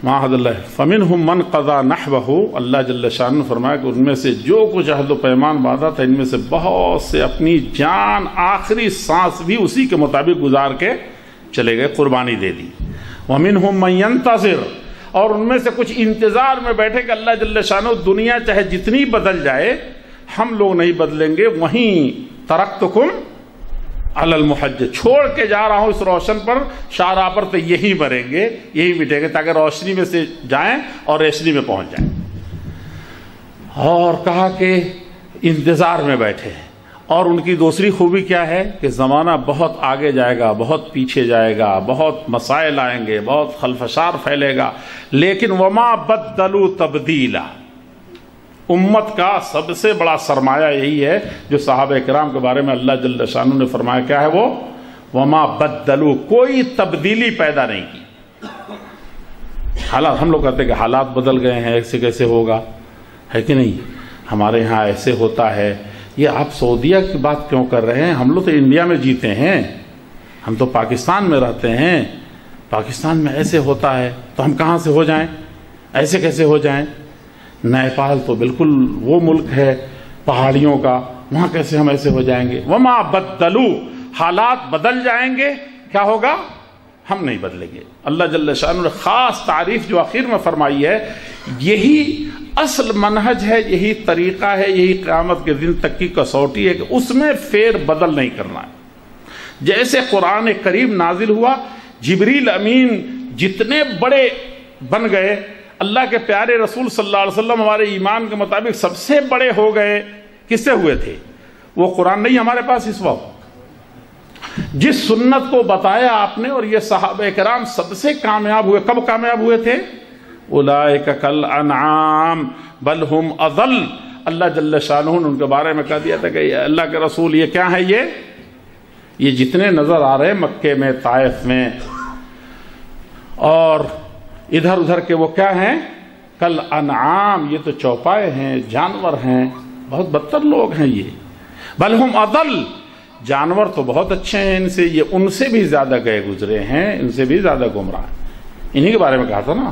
معاہد اللہ، فمنہم من قضا نحبہ، اللہ جل شانہ نے فرمایا کہ ان میں سے جو کچھ عہد و پیمان باندھا تھا، ان میں سے بہت سے اپنی جان آخری سانس بھی اسی کے مطابق گزار کے چلے گئے، قربانی دے دی۔ ومنہم من ینتظر، اور ان میں سے کچھ انتظار میں بیٹھے کہ اللہ جل شانہ دنیا چاہے جتنی بدل جائے ہم لوگ نہیں بدلیں گے، وہیں ترکتکم علی المحجج، چھوڑ کے جا رہا ہوں اس روشن پر، شاہراہ پر، تو یہی مریں گے، یہی مٹیں گے، تاکہ روشنی میں سے جائیں اور روشنی میں پہنچ جائیں۔ اور کہا کہ انتظار میں بیٹھے، اور ان کی دوسری خوبی کیا ہے کہ زمانہ بہت آگے جائے گا، بہت پیچھے جائے گا، بہت مسائل آئیں گے، بہت خلفشار پھیلے گا، لیکن وما بدلوا تبدیلا، امت کا سب سے بڑا سرمایہ یہی ہے جو صحابہ کرام کے بارے میں اللہ جل شانہ نے فرمایا، کیا ہے وہ؟ وما بدلوا، کوئی تبدیلی پیدا نہیں کی۔ حالات، ہم لوگ کہتے ہیں کہ حالات بدل گئے ہیں، ایسے کیسے ہوگا، ہے کہ نہیں؟ ہمارے ہاں ایسے ہوتا ہے۔ یہ آپ سعودیہ کی بات کیوں کر رہے ہیں؟ ہم لوگ تو انڈیا میں جیتے ہیں، ہم تو پاکستان میں رہتے ہیں، پاکستان میں ایسے ہوتا ہے تو ہم کہاں سے ہو جائیں؟ ایسے کیسے ہو جائیں؟ نیپال تو بالکل وہ ملک ہے پہاڑیوں کا، وہاں کیسے ہم ایسے ہو جائیں گے؟ وما بدلوا، حالات بدل جائیں گے، کیا ہوگا؟ ہم نہیں بدلیں گے۔ اللہ جل شانہ نے خاص تعریف جو آخر میں فرمائی ہے، یہی اصل منہج ہے، یہی طریقہ ہے، یہی قیامت کے دن تک کی کسوٹی ہے کہ اس میں فیر بدل نہیں کرنا ہے۔ جیسے قرآن کریم نازل ہوا، جبریل امین جتنے بڑے بن گئے، اللہ کے پیارے رسول صلی اللہ علیہ وسلم ہمارے ایمان کے مطابق سب سے بڑے ہو گئے، کس سے ہوئے تھے؟ وہ قرآن نہیں ہمارے پاس اس وقت، جس سنت کو بتایا آپ نے، اور یہ صحابہ کرام سب سے کامیاب ہوئے۔ کب کامیاب ہوئے تھے؟ اولئک کالانعام بل ہم اضل، اللہ جل شانہ نے ان کے بارے میں کہہ دیا تھا کہ اللہ کے رسول یہ کیا ہے، یہ جتنے نظر آ رہے ہیں مکے میں، طائف میں اور ادھر ادھر کے، وہ کیا ہیں؟ کالانعام، یہ تو چوپائے ہیں، جانور ہیں، بہت بدتر لوگ ہیں یہ۔ بل ہم اضل، جانور تو بہت اچھے ہیں ان سے، یہ ان سے بھی زیادہ گئے گزرے ہیں، ان سے بھی زیادہ گمراہ ہیں۔ انہی کے بارے میں کہا تھا نا،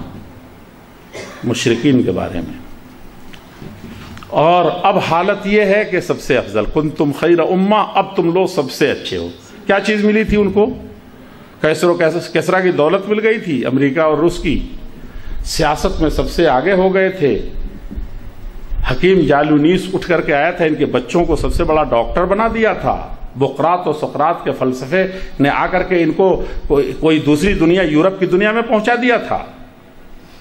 مشرکین کے بارے میں۔ اور اب حالت یہ ہے کہ سب سے افضل، کنتم خیر امہ، اب تم لوگ سب سے اچھے ہو۔ کیا چیز ملی تھی ان کو؟ کیسرا کی دولت مل گئی تھی، امریکہ اور روس کی، سیاست میں سب سے آگے ہو گئے تھے۔ حکیم جالونیس اٹھ کر کے آیا تھا، ان کے بچوں کو سب سے بڑا ڈاکٹر بنا دیا تھا۔ بقراط و سقراط کے فلسفے نے آ کر کے ان کو کوئی دوسری دنیا، یورپ کی دنیا میں پہنچا دیا تھا۔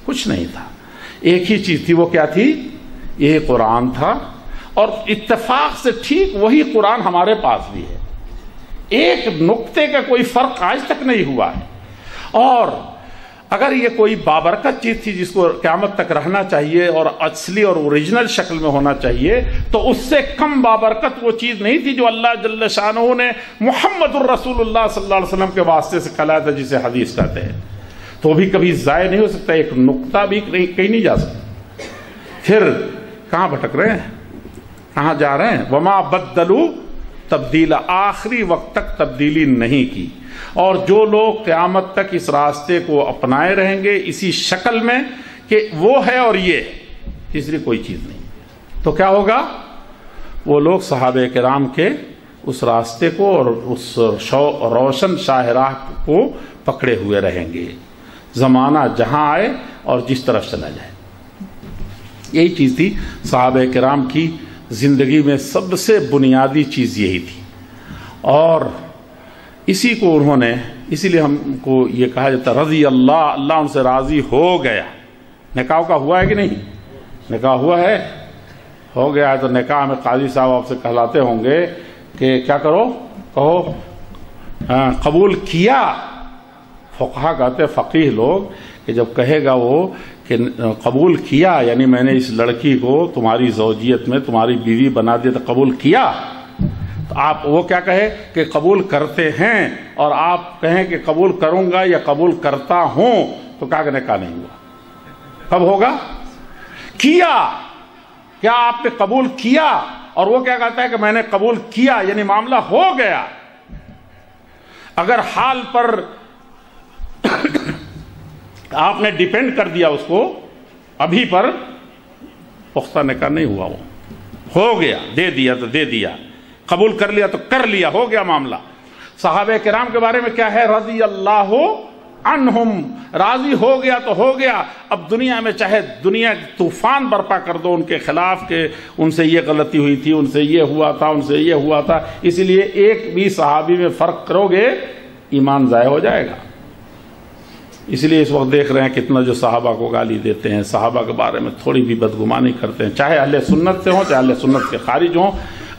کچھ نہیں تھا، ایک ہی چیز تھی، وہ کیا تھی؟ یہ قرآن تھا، اور اتفاق سے ٹھیک وہی قرآن ہمارے پاس بھی ہے، ایک نقطے کا کوئی فرق آج تک نہیں ہوا ہے۔ اور اگر یہ کوئی بابرکت چیز تھی جس کو قیامت تک رہنا چاہیے اور اصلی اور اوریجنل شکل میں ہونا چاہیے، تو اس سے کم بابرکت وہ چیز نہیں تھی جو اللہ جل شانہ نے محمد الرسول اللہ صلی اللہ علیہ وسلم کے واسطے سے کھلایا تھا، جسے حدیث کہتے ہیں۔ تو بھی کبھی ضائع نہیں ہو سکتا، ایک نقطہ بھی کہیں نہیں جا سکتا۔ پھر کہاں بھٹک رہے ہیں، کہاں جا رہے ہیں؟ وما بدلوا تبدیلا، آخری وقت تک تبدیلی نہیں کی۔ اور جو لوگ قیامت تک اس راستے کو اپنائے رہیں گے اسی شکل میں کہ وہ ہے اور یہ، تیسری کوئی چیز نہیں، تو کیا ہوگا؟ وہ لوگ صحابہ کرام کے اس راستے کو اور اس روشن شاہراہ کو پکڑے ہوئے رہیں گے، زمانہ جہاں آئے اور جس طرف چلا جائے۔ یہی چیز تھی صحابہ کرام کی زندگی میں، سب سے بنیادی چیز یہی تھی۔ اور اسی کو انہوں نے، اسی لیے ہم کو یہ کہا جاتا رضی اللہ، اللہ ان سے راضی ہو گیا۔ نکاح کا ہوا ہے کہ نہیں؟ نکاح ہوا ہے، ہو گیا ہے، تو نکاح میں قاضی صاحب آپ سے کہلاتے ہوں گے کہ کیا کرو، کہو قبول کیا۔ فقہا کہتے، فقیہ لوگ، کہ جب کہے گا وہ کہ قبول کیا، یعنی میں نے اس لڑکی کو تمہاری زوجیت میں تمہاری بیوی بنا دیا، تو قبول کیا، تو آپ وہ کیا کہے کہ قبول کرتے ہیں، اور آپ کہیں کہ قبول کروں گا یا قبول کرتا ہوں، تو کیا کہ نکاح نہیں ہوا۔ کب ہوگا؟ کیا، کیا آپ نے قبول کیا، اور وہ کیا کہتا ہے کہ میں نے قبول کیا، یعنی معاملہ ہو گیا۔ اگر حال پر آپ نے ڈیپینڈ کر دیا اس کو، ابھی پر پختہ نکاح نہیں ہوا، وہ ہو گیا، دے دیا تو دے دیا، قبول کر لیا تو کر لیا، ہو گیا معاملہ۔ صحابہ کرام کے بارے میں کیا ہے؟ رضی اللہ عنہم، راضی ہو گیا تو ہو گیا. اب دنیا میں چاہے دنیا طوفان برپا کر دو ان کے خلاف کہ ان سے یہ غلطی ہوئی تھی، ان سے یہ ہوا تھا، ان سے یہ ہوا تھا، اسی لیے ایک بھی صحابی میں فرق کرو گے ایمان ضائع ہو جائے گا. اس لیے اس وقت دیکھ رہے ہیں کتنا جو صحابہ کو گالی دیتے ہیں، صحابہ کے بارے میں تھوڑی بھی بدگمانی کرتے ہیں، چاہے اہل سنت سے ہوں چاہے اہل سنت کے خارج ہوں.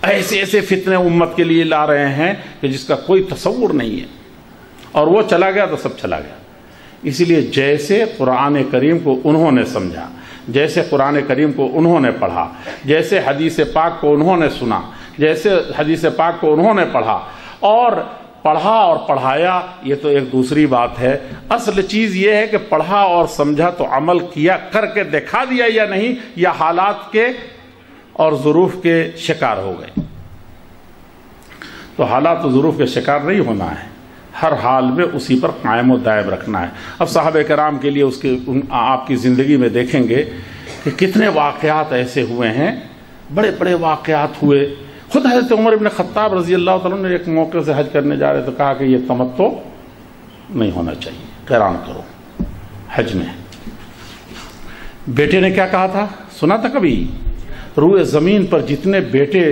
ایسے ایسے فتنے امت کے لیے لا رہے ہیں کہ جس کا کوئی تصور نہیں ہے، اور وہ چلا گیا تو سب چلا گیا. اسی لیے جیسے قرآن کریم کو انہوں نے سمجھا، جیسے قرآن کریم کو انہوں نے پڑھا، جیسے حدیث پاک کو انہوں نے سنا، جیسے حدیث پاک کو انہوں نے پڑھا اور پڑھایا، یہ تو ایک دوسری بات ہے. اصل چیز یہ ہے کہ پڑھا اور سمجھا تو عمل کیا، کر کے دکھا دیا یا نہیں، یا حالات کے اور ظروف کے شکار ہو گئے. تو حالات و ظروف کے شکار نہیں ہونا ہے، ہر حال میں اسی پر قائم و دائم رکھنا ہے. اب صحابہ کرام کے لیے آپ کی زندگی میں دیکھیں گے کہ کتنے واقعات ایسے ہوئے ہیں، بڑے بڑے واقعات ہوئے. خود حضرت عمر بن خطاب رضی اللہ تعالیٰ نے ایک موقع سے حج کرنے جا رہے تو کہا کہ یہ تمتع نہیں ہونا چاہیے، قران کرو حج میں. بیٹے نے کیا کہا تھا سنا تھا کبھی؟ روئے زمین پر جتنے بیٹے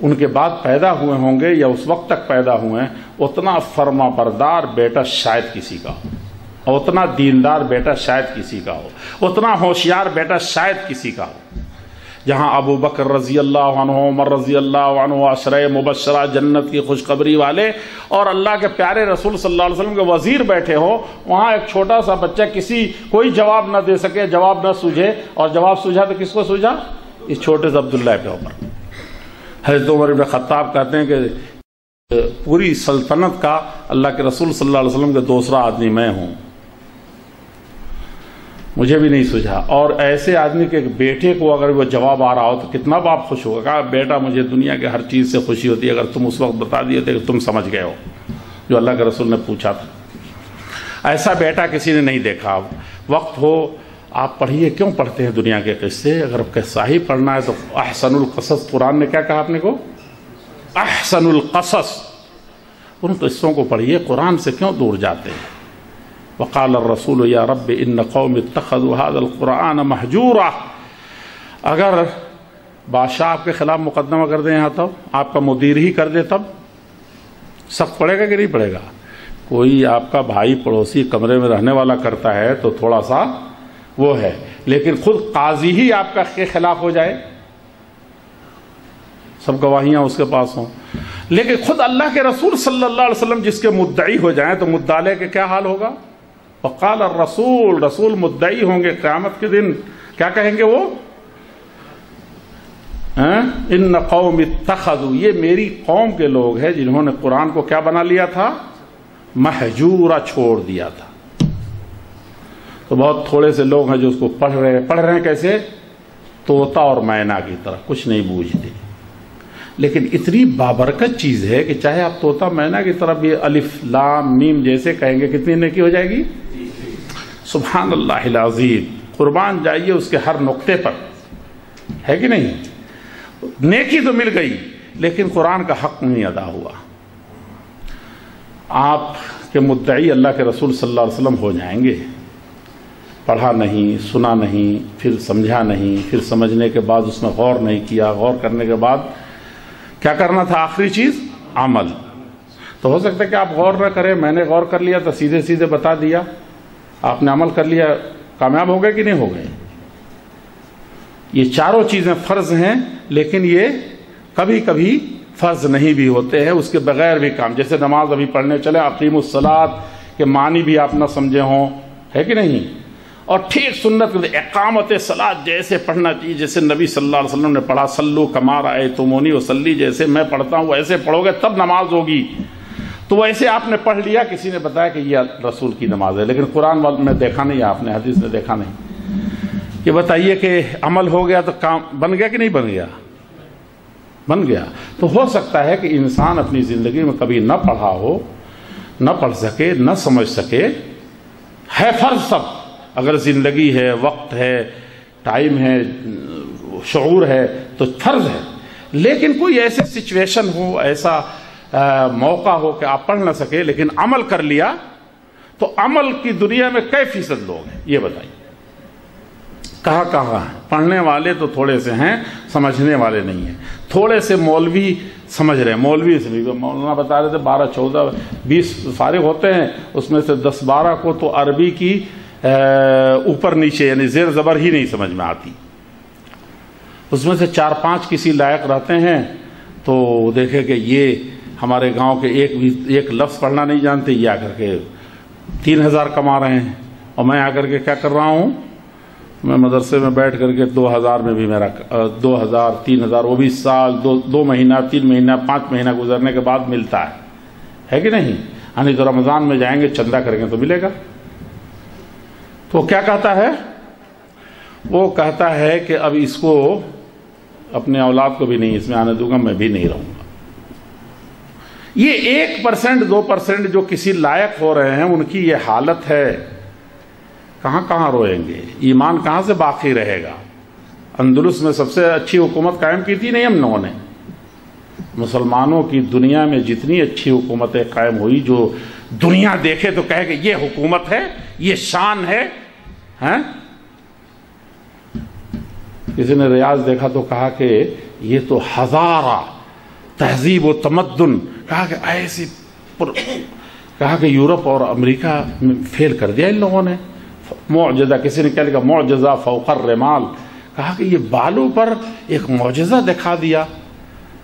ان کے بعد پیدا ہوئے ہوں گے یا اس وقت تک پیدا ہوئے ہیں، اتنا فرما بردار بیٹا شاید کسی کا ہو، اور اتنا دیندار بیٹا شاید کسی کا ہو، اتنا ہوشیار بیٹا شاید کسی کا ہو. جہاں ابو بکر رضی اللہ عنہ، عمر رضی اللہ عنہ عشرۂ مبشرہ جنت کی خوشخبری والے اور اللہ کے پیارے رسول صلی اللہ علیہ وسلم کے وزیر بیٹھے ہو، وہاں ایک چھوٹا سا بچہ کوئی جواب نہ دے سکے، جواب نہ سوجھے، اور جواب سوجھا تو کس کو سوجھا؟ اس چھوٹے سے عبداللہ کے اوپر. حضرت عمر بن خطاب کہتے ہیں کہ پوری سلطنت کا اللہ کے رسول صلی اللہ علیہ وسلم کے دوسرا آدمی میں ہوں، مجھے بھی نہیں سوجھا. اور ایسے آدمی کے بیٹے کو اگر وہ جواب آ رہا ہو تو کتنا باپ خوش ہوگا. کہا بیٹا مجھے دنیا کے ہر چیز سے خوشی ہوتی ہے اگر تم اس وقت بتا دیے تھے کہ تم سمجھ گئے ہو جو اللہ کے رسول نے پوچھا تھا. ایسا بیٹا کسی نے نہیں دیکھا. وقت ہو آپ پڑھیے، کیوں پڑھتے ہیں دنیا کے قصے؟ اگر قصہ ہی پڑھنا ہے تو احسن القصص، قرآن نے کیا کہا اپنے کو؟ احسن القصص. ان قصوں کو پڑھیے، قرآن سے کیوں دور جاتے ہیں؟ وقال الرسول یا رب ان قوم اتخذوا هذا القرآن مہجورا. اگر بادشاہ آپ کے خلاف مقدمہ کر دیں یہاں، تو آپ کا مدیر ہی کر دے، تب سخت پڑے گا کہ نہیں پڑے گا؟ کوئی آپ کا بھائی پڑوسی کمرے میں رہنے والا کرتا ہے تو تھوڑا سا وہ ہے، لیکن خود قاضی ہی آپ کا کے خلاف ہو جائے، سب گواہیاں اس کے پاس ہوں، لیکن خود اللہ کے رسول صلی اللہ علیہ وسلم جس کے مدعی ہو جائیں تو مدعلے کے کیا حال ہوگا؟ وقال الرسول، رسول مدعی ہوں گے قیامت کے دن، کیا کہیں گے وہ؟ ان قوم اتخذوا، یہ میری قوم کے لوگ ہیں جنہوں نے قرآن کو کیا بنا لیا تھا؟ مہجورا، چھوڑ دیا تھا. تو بہت تھوڑے سے لوگ ہیں جو اس کو پڑھ رہے ہیں کیسے؟ طوطا اور مینا کی طرح، کچھ نہیں بوجھتے. لیکن اتنی بابرکت چیز ہے کہ چاہے آپ طوطا مینا کی طرف بھی الف لام میم جیسے کہیں گے، کتنی نیکی ہو جائے گی؟ سبحان اللہ العظیم. قربان جائیے اس کے ہر نقطے پر، ہے کہ نہیں؟ نیکی تو مل گئی لیکن قرآن کا حق نہیں ادا ہوا. آپ کے مدعی اللہ کے رسول صلی اللہ علیہ وسلم ہو جائیں گے، پڑھا نہیں، سنا نہیں، پھر سمجھا نہیں، پھر سمجھنے کے بعد اس میں غور نہیں کیا، غور کرنے کے بعد کیا کرنا تھا؟ آخری چیز عمل. تو ہو سکتا ہے کہ آپ غور نہ کریں، میں نے غور کر لیا تو سیدھے سیدھے بتا دیا، آپ نے عمل کر لیا، کامیاب ہو گئے کہ نہیں ہو گئے؟ یہ چاروں چیزیں فرض ہیں، لیکن یہ کبھی کبھی فرض نہیں بھی ہوتے ہیں، اس کے بغیر بھی کام. جیسے نماز ابھی پڑھنے چلے، اقیم الصلاۃ کے معنی بھی آپ نہ سمجھے ہوں، ہے کہ نہیں؟ اور ٹھیک سنت اقامت صلاۃ جیسے پڑھنا چاہیے، جیسے نبی صلی اللہ علیہ وسلم نے پڑھا، صلو کما رأیتمونی وصلی، جیسے میں پڑھتا ہوں ویسے پڑھو گے تب نماز ہوگی. تو ویسے آپ نے پڑھ لیا، کسی نے بتایا کہ یہ رسول کی نماز ہے، لیکن قرآن میں دیکھا نہیں، آپ نے حدیث میں دیکھا نہیں. یہ بتائیے کہ عمل ہو گیا تو کام بن گیا کہ نہیں بن گیا؟ بن گیا. تو ہو سکتا ہے کہ انسان اپنی زندگی میں کبھی نہ پڑھا ہو، نہ پڑھ سکے، نہ سمجھ سکے، ہے فرض سب. اگر زندگی ہے، وقت ہے، ٹائم ہے، شعور ہے تو فرض ہے. لیکن کوئی ایسے سچویشن ہو، ایسا موقع ہو کہ آپ پڑھ نہ سکے لیکن عمل کر لیا تو عمل کی دنیا میں کئی فیصد لوگ ہیں یہ بتائیے؟ کہاں ہیں؟ پڑھنے والے تو تھوڑے سے ہیں، سمجھنے والے نہیں ہیں۔ تھوڑے سے مولوی سمجھ رہے ہیں، مولوی سے بھی مولانا بتا رہے تھے 12 14 20 فارغ ہوتے ہیں، اس میں سے 10 12 کو تو عربی کی اوپر نیچے یعنی زیر زبر ہی نہیں سمجھ میں آتی، اس میں سے 4 5 کسی لائق رہتے ہیں تو دیکھے کہ یہ ہمارے گاؤں کے ایک لفظ پڑھنا نہیں جانتے، یہ آ کر کے 3000 کما رہے ہیں، اور میں آ کر کے کیا کر رہا ہوں، میں مدرسے میں بیٹھ کر کے 2000 میں بھی میرا 2000 3000 وہ بھی سال 2 مہینہ 3 مہینہ 5 مہینہ گزرنے کے بعد ملتا ہے کہ نہیں؟ یعنی تو رمضان میں جائیں گے چندہ کریں گے تو ملے گا۔ تو کیا کہتا ہے؟ وہ کہتا ہے کہ اب اس کو اپنے اولاد کو بھی نہیں اس میں آنے دوں گا، میں بھی نہیں رہوں گا۔ یہ 1% 2% جو کسی لائق ہو رہے ہیں ان کی یہ حالت ہے، کہاں روئیں گے؟ ایمان کہاں سے باقی رہے گا؟ اندلس میں سب سے اچھی حکومت قائم کی تھی نہیں ہم لوگوں نے؟ مسلمانوں کی دنیا میں جتنی اچھی حکومتیں قائم ہوئی جو دنیا دیکھے تو کہے کہ یہ حکومت ہے، یہ شان ہے۔ کسی نے ریاض دیکھا تو کہا کہ یہ تو ہزارہ تہذیب و تمدن، کہا کہ ایسی کہا کہ یورپ اور امریکہ فیل کر دیا ان لوگوں نے، معجزہ، کسی نے کیا لکھا معجزہ فوق الرمال، کہا کہ یہ بالوں پر ایک معجزہ دکھا دیا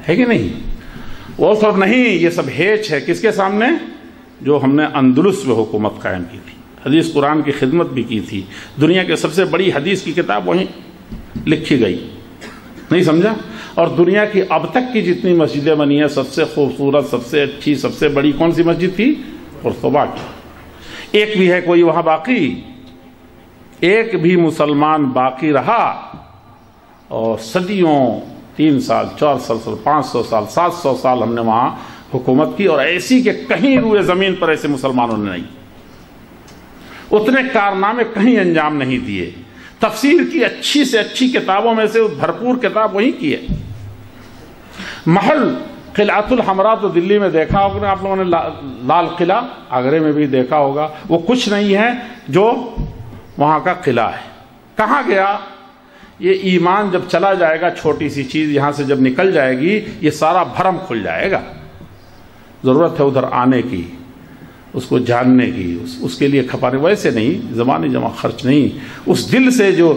ہے کہ نہیں؟ وہ سب نہیں، یہ سب ہیچ ہے کس کے سامنے؟ جو ہم نے اندلس میں حکومت قائم کی تھی، حدیث قرآن کی خدمت بھی کی تھی، دنیا کے سب سے بڑی حدیث کی کتاب وہیں لکھی گئی، نہیں سمجھا؟ اور دنیا کی اب تک کی جتنی مسجدیں بنی ہیں سب سے خوبصورت، سب سے اچھی، سب سے بڑی کون سی مسجد تھی؟ قرطبہ کی۔ ایک بھی ہے کوئی وہاں باقی؟ ایک بھی مسلمان باقی رہا؟ اور صدیوں 3 سال 4 سال 500 سال 700 سال ہم نے وہاں حکومت کی، اور ایسی کہ کہیں روئے زمین پر ایسے مسلمانوں نے نہیں، اتنے کارنامے کہیں انجام نہیں دیے۔ تفسیر کی اچھی سے اچھی کتابوں میں سے بھرپور کتاب وہی کی ہے۔ محل قلعۃ الحمراء تو دلی میں دیکھا ہوگا آپ لوگوں نے، لال قلعہ آگرے میں بھی دیکھا ہوگا، وہ کچھ نہیں ہے جو وہاں کا قلعہ ہے۔ کہاں گیا؟ یہ ایمان جب چلا جائے گا، چھوٹی سی چیز یہاں سے جب نکل جائے گی یہ سارا بھرم کھل جائے گا۔ ضرورت ہے ادھر آنے کی، اس کو جاننے کی، اس کے لیے کھپانے، ویسے نہیں زمانے جمع خرچ نہیں، اس دل سے جو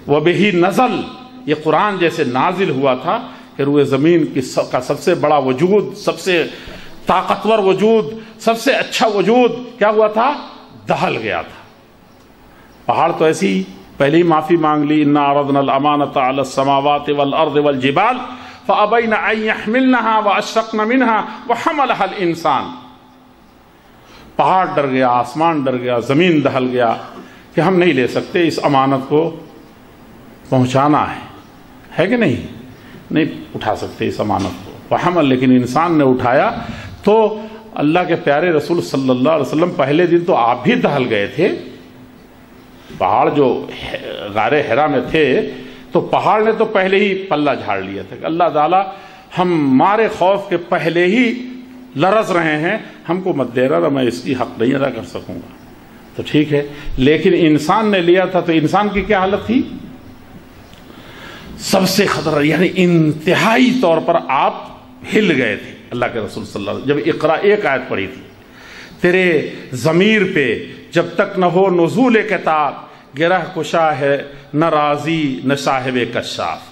وبہی نزل، یہ قرآن جیسے نازل ہوا تھا کہ روئے زمین کا سب سے بڑا وجود، سب سے طاقتور وجود، سب سے اچھا وجود کیا ہوا تھا؟ دہل گیا تھا۔ پہاڑ تو ایسی پہلے ہی معافی مانگ لی، انا عرضنا الامانۃ علی السماوات والارض والجبال فابین ان یحملنها واشفقن منها وحملها الانسان۔ پہاڑ ڈر گیا، آسمان ڈر گیا، زمین دہل گیا کہ ہم نہیں لے سکتے، اس امانت کو پہنچانا ہے کہ نہیں اٹھا سکتے اس امانت کو، وحمل، لیکن انسان نے اٹھایا۔ تو اللہ کے پیارے رسول صلی اللہ علیہ وسلم پہلے دن تو آپ بھی دہل گئے تھے، پہاڑ جو غار حرا میں تھے تو پہاڑ نے تو پہلے ہی پلہ جھاڑ لیا تھا کہ اللہ تعالیٰ ہمارے خوف کے پہلے ہی لرز رہے ہیں، ہم کو مت دے رہا، میں اس کی حق نہیں ادا کر سکوں گا، تو ٹھیک ہے۔ لیکن انسان نے لیا تھا تو انسان کی کیا حالت تھی؟ سب سے خطرہ، یعنی انتہائی طور پر آپ ہل گئے تھے۔ اللہ کے رسول صلی اللہ علیہ وسلم جب اقرا ایک آیت پڑھی تھی، تیرے ضمیر پہ جب تک نہ ہو نزول کتاب، گرہ کشا ہے نہ راضی نہ صاحب کشاف۔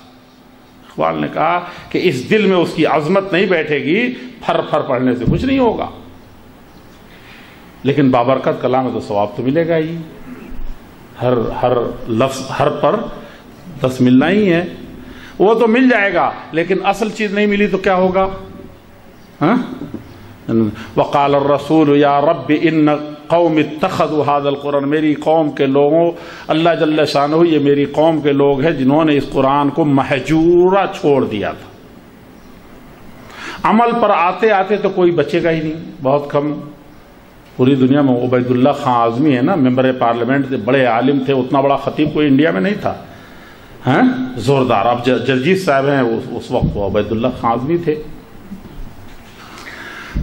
اقبال نے کہا کہ اس دل میں اس کی عظمت نہیں بیٹھے گی، پھر پڑھنے سے کچھ نہیں ہوگا، لیکن بابرکت کلام ہے تو ثواب تو ملے گا ہی، ہر لفظ ہر پر 10 ملنا ہی ہے، وہ تو مل جائے گا، لیکن اصل چیز نہیں ملی تو کیا ہوگا؟ وقال الرسول یا رب ان قوم اتخذوا هذا القرآن، میری قوم کے لوگوں، اللہ جل شانہ یہ میری قوم کے لوگ ہیں جنہوں نے اس قرآن کو مہجورا چھوڑ دیا تھا۔ عمل پر آتے آتے تو کوئی بچے گا ہی نہیں، بہت کم پوری دنیا میں۔ عبید اللہ خان اعظمی ہے نا، ممبر پارلیمنٹ تھے، بڑے عالم تھے، اتنا بڑا خطیب کوئی انڈیا میں نہیں تھا، زوردار۔ اب جرجیت صاحب ہیں، اس وقت وہ عبید اللہ خان اعظمی تھے۔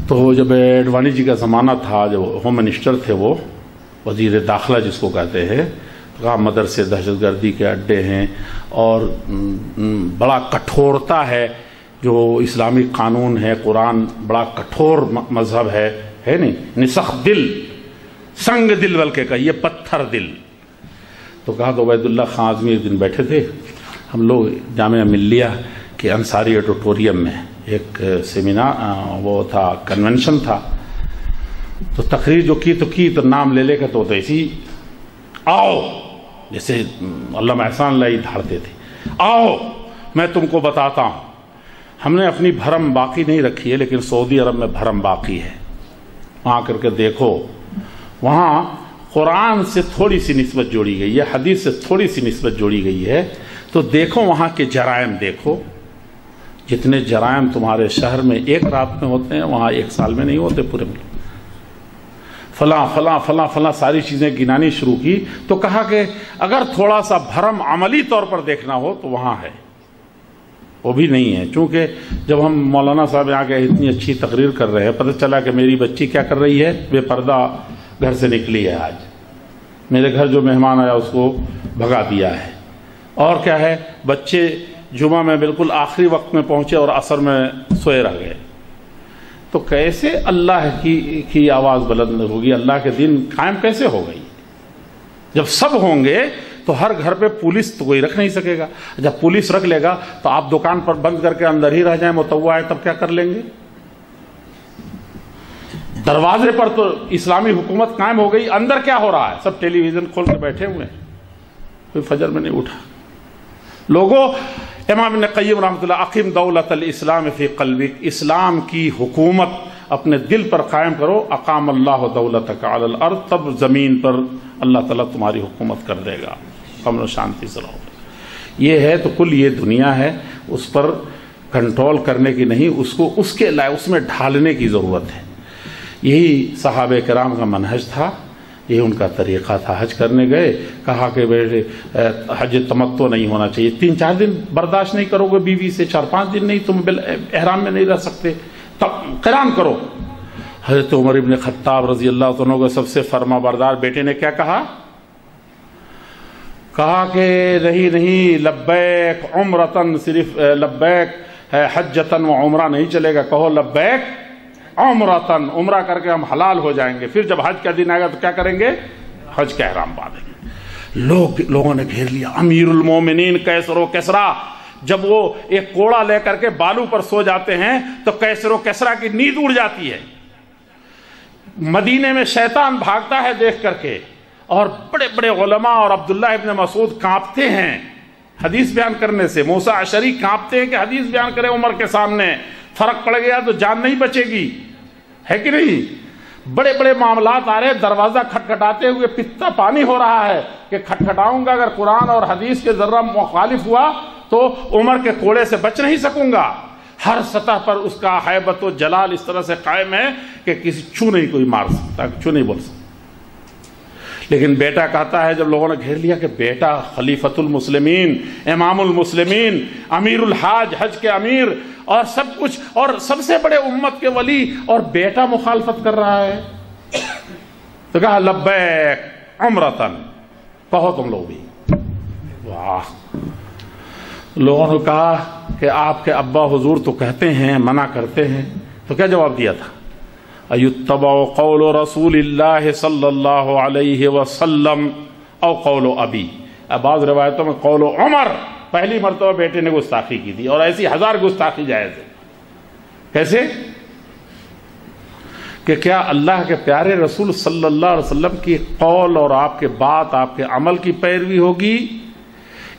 تو جب اڈوانی جی کا زمانہ تھا، جو ہوم منسٹر تھے وہ، وزیر داخلہ جس کو کہتے ہیں، کہا مدرسے دہشت گردی کے اڈے ہیں اور بڑا کٹھورتا ہے جو اسلامی قانون ہے، قرآن بڑا کٹھور مذہب ہے نہیں، سخت دل، سنگ دل بلکہ کہیے پتھر دل۔ تو کہا تو عبید اللہ خان اعظمی ایک دن بیٹھے تھے، ہم لوگ جامعہ ملیہ کے انصاری ایڈیٹوریم میں ایک سیمینار وہ تھا، کنونشن تھا، تو تقریر جو کی تو نام لے کے تو ایسی آؤ، جیسے علامہ احسان اللہ دھاڑتے تھے، آؤ میں تم کو بتاتا ہوں۔ ہم نے اپنی بھرم باقی نہیں رکھی ہے، لیکن سعودی عرب میں بھرم باقی ہے، وہاں کر کے دیکھو، وہاں قرآن سے تھوڑی سی نسبت جوڑی گئی ہے، حدیث سے تھوڑی سی نسبت جوڑی گئی ہے، تو دیکھو وہاں کے جرائم، دیکھو جتنے جرائم تمہارے شہر میں ایک رات میں ہوتے ہیں وہاں ایک سال میں نہیں ہوتے پورے ملک۔ فلاں فلاں فلاں فلاں ساری چیزیں گنانی شروع کی، تو کہا کہ اگر تھوڑا سا بھرم عملی طور پر دیکھنا ہو تو وہاں ہے، وہ بھی نہیں ہے۔ چونکہ جب ہم مولانا صاحب یہاں کے اتنی اچھی تقریر کر رہے ہیں، پتہ چلا کہ میری بچی کیا کر رہی ہے، بے پردہ گھر سے نکلی ہے، آج میرے گھر جو مہمان آیا اس کو بھگا دیا ہے، اور کیا ہے بچے جمعہ میں بالکل آخری وقت میں پہنچے اور عصر میں سوئے رہ گئے، تو کیسے اللہ کی آواز بلند ہوگی، اللہ کے دین قائم کیسے ہو گئی؟ جب سب ہوں گے تو ہر گھر پہ پولیس تو کوئی رکھ نہیں سکے گا، جب پولیس رکھ لے گا تو آپ دکان پر بند کر کے اندر ہی رہ جائیں، متوا ہے تب کیا کر لیں گے؟ دروازے پر تو اسلامی حکومت قائم ہو گئی، اندر کیا ہو رہا ہے؟ سب ٹیلی ویژن کھول کے بیٹھے ہوئے ہیں، کوئی فجر میں نہیں اٹھا۔ لوگوں، امام ابن قیم رحمۃ اللہ، اقیم دولت الاسلام فی قلبک، اسلام کی حکومت اپنے دل پر قائم کرو، اقام اللہ دولتک علی الارض، تب زمین پر اللہ تعالیٰ تمہاری حکومت کر دے گا، امن و شانتی سے رہو۔ یہ ہے تو کل یہ دنیا ہے، اس پر کنٹرول کرنے کی نہیں، اس کو اس کے لائے اس میں ڈھالنے کی ضرورت ہے۔ یہی صحابہ کرام کا منہج تھا، یہ ان کا طریقہ تھا۔ حج کرنے گئے، کہا کہ بیٹے حج تمتع نہیں ہونا چاہیے، 3-4 دن برداشت نہیں کرو گے بیوی سے، 4-5 دن نہیں، تم احرام میں نہیں رہ سکتے، تب قران کرو۔ حضرت عمر ابن خطاب رضی اللہ عنہ کے سب سے فرما بردار بیٹے نے کیا کہا کہ نہیں لبیک عمرتن، صرف لبیک حجتن و عمرہ نہیں چلے گا، کہو لبیک عمرتن، عمرہ کر کے ہم حلال ہو جائیں گے، پھر جب حج کا دن آئے گا تو کیا کریں گے؟ حج کا احرام باندھیں گے۔ لوگوں نے گھیر لیا، امیر المومنین کیسر و کسریٰ، جب وہ ایک کوڑا لے کر کے بالو پر سو جاتے ہیں تو کیسر و کسریٰ کی نیند اڑ جاتی ہے، مدینے میں شیطان بھاگتا ہے دیکھ کر کے، اور بڑے بڑے علماء اور عبداللہ ابن مسعود کانپتے ہیں حدیث بیان کرنے سے، موسیٰ اشعری کانپتے ہیں کہ حدیث بیان کرے عمر کے سامنے، فرق پڑ گیا تو جان نہیں بچے گی، ہے کہ نہیں؟ بڑے بڑے معاملات آ رہے، دروازہ کھٹکھٹاتے ہوئے پتا پانی ہو رہا ہے کہ کھٹکھٹاؤں گا، اگر قرآن اور حدیث کے ذرہ مخالف ہوا تو عمر کے کوڑے سے بچ نہیں سکوں گا۔ ہر سطح پر اس کا ہیبت و جلال اس طرح سے قائم ہے کہ کسی چھو نہیں کوئی مار سکتا، چھو نہیں بول سکتا۔ لیکن بیٹا کہتا ہے، جب لوگوں نے گھیر لیا کہ بیٹا خلیفۃ المسلمین، امام المسلمین، امیر الحاج، حج کے امیر اور سب کچھ، اور سب سے بڑے امت کے ولی، اور بیٹا مخالفت کر رہا ہے، تو کہا لبیک عمرتن، کہو تم لوگ بھی۔ واہ! لوگوں نے کہا کہ آپ کے ابا حضور تو کہتے ہیں، منع کرتے ہیں، تو کیا جواب دیا تھا؟ ایتبع قول رسول اللہ صلی اللہ علیہ وسلم او قول ابی، بعض روایتوں میں قول عمر، پہلی مرتبہ بیٹے نے گستاخی کی تھی، اور ایسی 1000 گستاخی جائز ہے۔ کیسے کہ کیا اللہ کے پیارے رسول صلی اللہ علیہ وسلم کی قول اور آپ کے بات، آپ کے عمل کی پیروی ہوگی،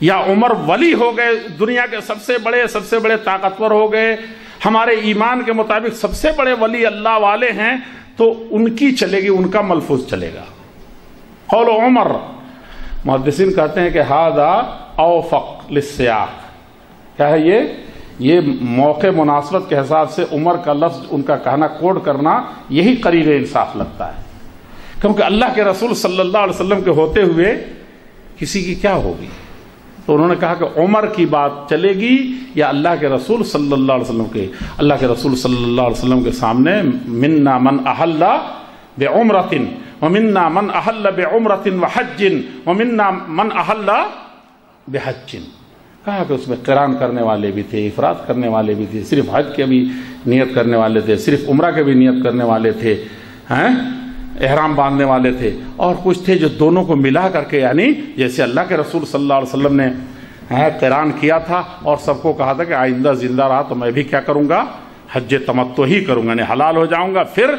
یا عمر ولی ہو گئے، دنیا کے سب سے بڑے طاقتور ہو گئے، ہمارے ایمان کے مطابق سب سے بڑے ولی اللہ والے ہیں، تو ان کی چلے گی، ان کا ملفوظ چلے گا، قول عمر۔ محدثین کہتے ہیں کہ ھذا اوفق للسیاق، کیا ہے یہ موقع مناسبت کے حساب سے عمر کا لفظ، ان کا کہنا کوڈ کرنا، یہی قریب انصاف لگتا ہے، کیونکہ اللہ کے رسول صلی اللہ علیہ وسلم کے ہوتے ہوئے کسی کی کیا ہوگی؟ تو انہوں نے کہا کہ عمر کی بات چلے گی یا اللہ کے رسول صلی اللہ علیہ وسلم کے؟ اللہ کے رسول صلی اللہ علیہ وسلم کے سامنے منا من احل بعمرۃ ومنا من احل بعمرۃ وحج ومنا من احل بحج. کہا کہ اس میں قران کرنے والے بھی تھے، افراد کرنے والے بھی تھے، صرف حج کے بھی نیت کرنے والے تھے، صرف عمرہ کے بھی نیت کرنے والے تھے، احرام باندھنے والے تھے، اور کچھ تھے جو دونوں کو ملا کر کے، یعنی جیسے اللہ کے رسول صلی اللہ علیہ وسلم نے قران کیا تھا اور سب کو کہا تھا کہ آئندہ زندہ رہا تو میں بھی کیا کروں گا، حج تمتع ہی کروں گا، یعنی حلال ہو جاؤں گا، پھر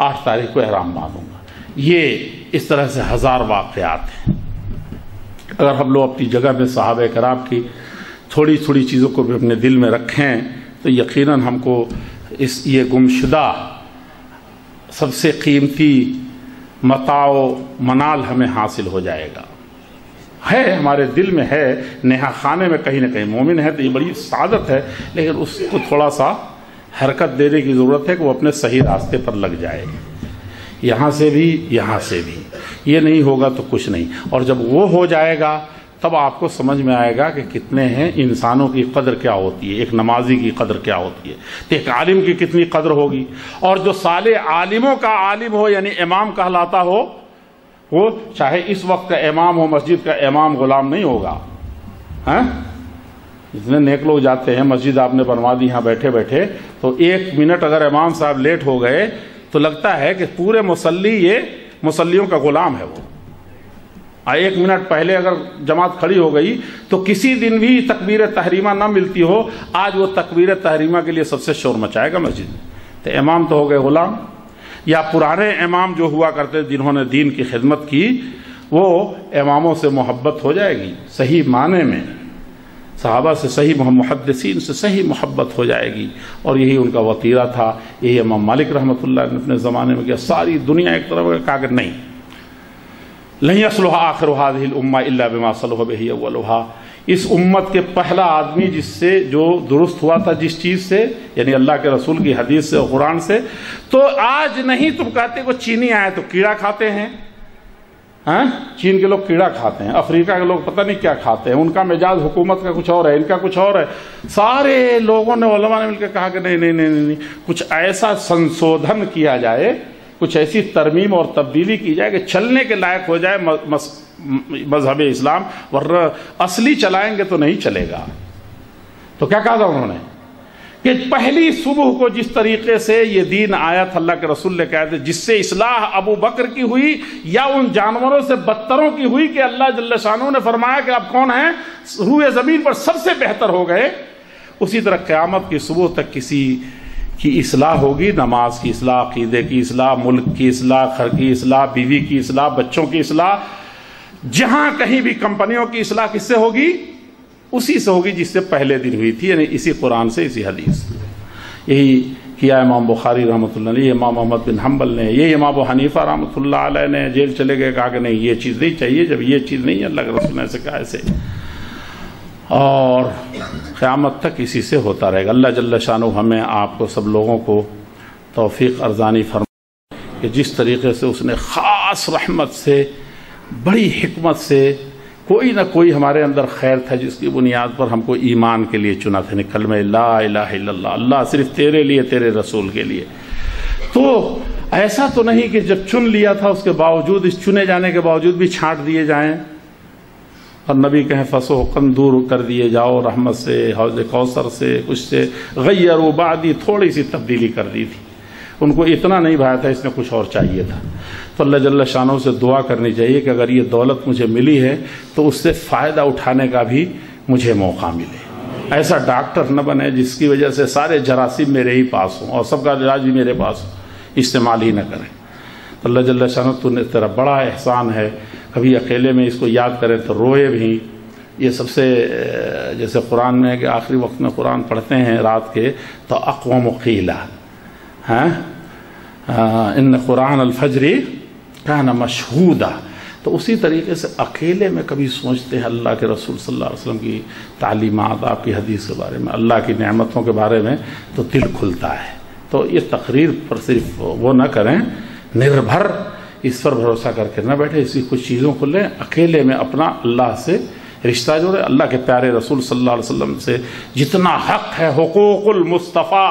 8 تاریخ کو احرام باندھوں گا. یہ اس طرح سے ہزار واقعات ہیں. اگر ہم لوگ اپنی جگہ میں صحابہ کرام کی تھوڑی تھوڑی چیزوں کو بھی اپنے دل میں رکھیں تو یقیناً ہم کو یہ گمشدہ سب سے قیمتی متاع و منال ہمیں حاصل ہو جائے گا. ہے ہمارے دل میں ہے، نہا خانے میں کہیں نہ کہیں مومن ہے تو یہ بڑی سعادت ہے، لیکن اس کو تھوڑا سا حرکت دینے کی ضرورت ہے کہ وہ اپنے صحیح راستے پر لگ جائے، یہاں سے بھی یہاں سے بھی. یہ نہیں ہوگا تو کچھ نہیں. اور جب وہ ہو جائے گا تب آپ کو سمجھ میں آئے گا کہ کتنے ہیں انسانوں کی قدر کیا ہوتی ہے، ایک نمازی کی قدر کیا ہوتی ہے، تو ایک عالم کی کتنی قدر ہوگی. اور جو صالح عالموں کا عالم ہو، یعنی امام کہلاتا ہو، وہ چاہے اس وقت کا امام ہو، مسجد کا امام غلام نہیں ہوگا. جتنے نیک لوگ جاتے ہیں مسجد آپ نے بنوا دی یہاں بیٹھے بیٹھے، تو 1 منٹ اگر امام صاحب لیٹ ہو گئے تو لگتا ہے کہ پورے مصلی یہ مصلیوں کا غلام ہے. وہ 1 منٹ پہلے اگر جماعت کھڑی ہو گئی تو کسی دن بھی تکبیر تحریمہ نہ ملتی ہو، آج وہ تکبیر تحریمہ کے لیے سب سے شور مچائے گا مسجد میں. تو امام تو ہو گئے غلام. یا پرانے امام جو ہوا کرتے جنہوں نے دین کی خدمت کی، وہ اماموں سے محبت ہو جائے گی صحیح معنی میں، صحابہ سے صحیح، محدثین سے صحیح محبت ہو جائے گی. اور یہی ان کا وطیرہ تھا. یہی امام مالک رحمۃ اللہ نے اپنے زمانے میں کیا. ساری دنیا ایک طرف کہا کہ نہیں، لن یصلح آخر هذه الامہ الا بما صلح به اولها. اس امت کے پہلا آدمی جس سے جو درست ہوا تھا جس چیز سے، یعنی اللہ کے رسول کی حدیث سے اور قرآن سے. تو آج نہیں تم کہتے کہ چینی آئے تو کیڑا کھاتے ہیں. چین کے لوگ کیڑا کھاتے ہیں، افریقہ کے لوگ پتہ نہیں کیا کھاتے ہیں، ان کا مزاج حکومت کا کچھ اور ہے، ان کا کچھ اور ہے. سارے لوگوں نے، علماء نے مل کے کہا کہ نہیں نہیں نہیں نہیں، کچھ ایسا سنشودھن کیا جائے، کچھ ایسی ترمیم اور تبدیلی کی جائے کہ چلنے کے لائق ہو جائے مذہب اسلام، ورنہ اصلی چلائیں گے تو نہیں چلے گا. تو کیا کہا تھا انہوں نے کہ پہلی صبح کو جس طریقے سے یہ دین آیا تھا، اللہ کے رسول نے کہا تھا، جس سے اصلاح ابو بکر کی ہوئی یا ان جانوروں سے بدتروں کی ہوئی کہ اللہ جل شانہ نے فرمایا کہ اب کون ہیں روئے زمین پر سب سے بہتر ہو گئے، اسی طرح قیامت کی صبح تک کسی کی اصلاح ہوگی. نماز کی اصلاح، عقیدے کی اصلاح، ملک کی اصلاح، گھر کی اصلاح، بیوی کی اصلاح، بچوں کی اصلاح. جہاں کہیں بھی کمپنیوں کی اصلاح کس سے ہوگی؟ اسی سے ہوگی جس سے پہلے دن ہوئی تھی، یعنی اسی قرآن سے، اسی حدیث. یہی کیا امام بخاری رحمۃ اللہ علیہ، امام احمد بن حنبل نے، یہی امام ابو حنیفہ رحمۃ اللہ علیہ نے. جیل چلے گئے، کہا کہ نہیں یہ چیز نہیں چاہیے، جب یہ چیز نہیں ہے اللہ کے رسول نے ایسے کہا ایسے. اور قیامت تک اسی سے ہوتا رہے گا. اللہ جل شانہ ہمیں آپ کو سب لوگوں کو توفیق ارزانی فرمائے کہ جس طریقے سے اس نے خاص رحمت سے، بڑی حکمت سے کوئی نہ کوئی ہمارے اندر خیر تھا جس کی بنیاد پر ہم کو ایمان کے لیے چنا تھا، کلمہ لا الہ الا اللہ، اللہ صرف تیرے لیے، تیرے رسول کے لیے. تو ایسا تو نہیں کہ جب چن لیا تھا اس کے باوجود، اس چنے جانے کے باوجود بھی چھانٹ دیے جائیں اور نبی کہیں فسحقاً دور کر دیے جاؤ رحمت سے، حوض کوثر سے، کچھ سے. غیروا بعدی، تھوڑی سی تبدیلی کر دی تھی. ان کو اتنا نہیں بھایا تھا، اس میں کچھ اور چاہیے تھا. تو اللہ جل شانہ سے دعا کرنی چاہیے کہ اگر یہ دولت مجھے ملی ہے تو اس سے فائدہ اٹھانے کا بھی مجھے موقع ملے. ایسا ڈاکٹر نہ بنے جس کی وجہ سے سارے جراثیم میرے ہی پاس ہوں اور سب کا علاج بھی میرے پاس ہو، استعمال ہی نہ کریں. تو اللہ جل شانہ تو نے تیرا بڑا احسان ہے. کبھی اکیلے میں اس کو یاد کریں تو روئے بھی. یہ سب سے جیسے قرآن میں ہے کہ آخری وقت میں قرآن پڑھتے ہیں رات کے تو اقوام قیلا، ان قرآن الفجر کان مشہودا. تو اسی طریقے سے اکیلے میں کبھی سوچتے ہیں اللہ کے رسول صلی اللہ علیہ وسلم کی تعلیمات، آپ کی حدیث کے بارے میں، اللہ کی نعمتوں کے بارے میں، تو دل کھلتا ہے. تو یہ تقریر پر صرف وہ نہ کریں، نربھر اس پر بھروسہ کر کے نہ بیٹھے، اسی کچھ چیزوں کو لیں، اکیلے میں اپنا اللہ سے رشتہ جوڑے. اللہ کے پیارے رسول صلی اللہ علیہ وسلم سے جتنا حق ہے، حقوق المصطفیٰ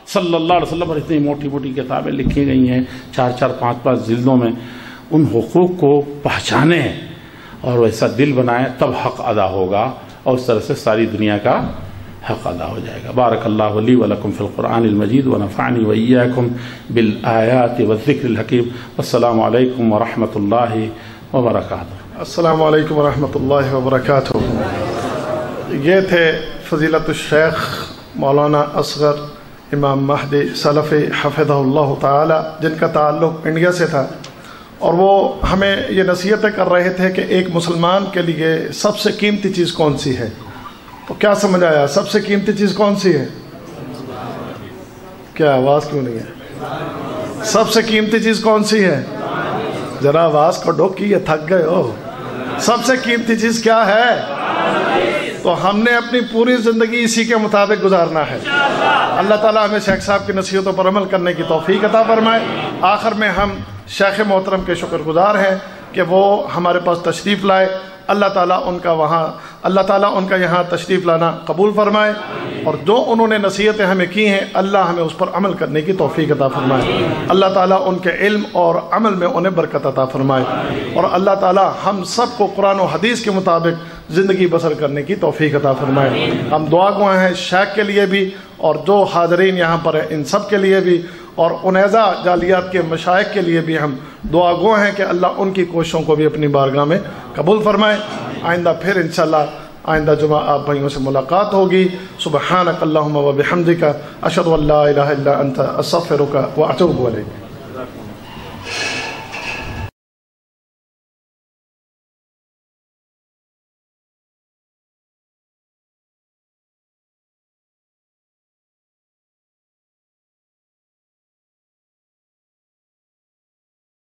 صلی اللہ علیہ وسلم پر اتنی موٹی موٹی کتابیں لکھی گئی ہیں 4-4 5-5 جلدوں میں. ان حقوق کو پہچانے اور ویسا دل بنائیں تب حق ادا ہوگا اور اس طرح سے ساری دنیا کا حق ادا ہو جائے گا. بارک اللہ لی ولکم فی القرآن المجید ونفعنی وإیاکم بالآیات والذکر الحکیم. والسلام علیکم ورحمۃ اللہ وبرکاتہ. السلام علیکم ورحمۃ اللہ وبرکاتہ. یہ تھے فضیلت الشیخ مولانا اصغر امام مہدی سلفی حفظہ اللہ تعالی، جن کا تعلق انڈیا سے تھا، اور وہ ہمیں یہ نصیحتیں کر رہے تھے کہ ایک مسلمان کے لیے سب سے قیمتی چیز کون سی ہے. تو کیا سمجھ آیا؟ سب سے قیمتی چیز کون سی ہے؟ کیا آواز کیوں نہیں ہے؟ سب سے قیمتی چیز کون سی ہے؟ ذرا آواز کو ڈھوکی، یہ تھک گئے ہو. سب سے قیمتی چیز کیا ہے؟ تو ہم نے اپنی پوری زندگی اسی کے مطابق گزارنا ہے. اللہ تعالیٰ ہمیں شیخ صاحب کی نصیحتوں پر عمل کرنے کی توفیق عطا فرمائے. آخر میں ہم شیخ محترم کے شکر گزار ہیں کہ وہ ہمارے پاس تشریف لائے. اللہ تعالیٰ ان کا یہاں تشریف لانا قبول فرمائے، اور جو انہوں نے نصیحتیں ہمیں کی ہیں اللہ ہمیں اس پر عمل کرنے کی توفیق عطا فرمائے. اللہ تعالیٰ ان کے علم اور عمل میں انہیں برکت عطا فرمائے، اور اللہ تعالیٰ ہم سب کو قرآن و حدیث کے مطابق زندگی بسر کرنے کی توفیق عطا فرمائے. ہم دعا گو ہیں شیخ کے لیے بھی اور جو حاضرین یہاں پر ہیں ان سب کے لیے بھی، اور انیزہ جالیات کے مشائخ کے لیے بھی ہم دعا گو ہیں کہ اللہ ان کی کوششوں کو بھی اپنی بارگاہ میں قبول فرمائے. آئندہ پھر انشاءاللہ آئندہ جمعہ آپ بھائیوں سے ملاقات ہوگی. سبحانک اللہم و بحمدک اشہد ان لا الہ الا انت استغفرک و اتوب الیک.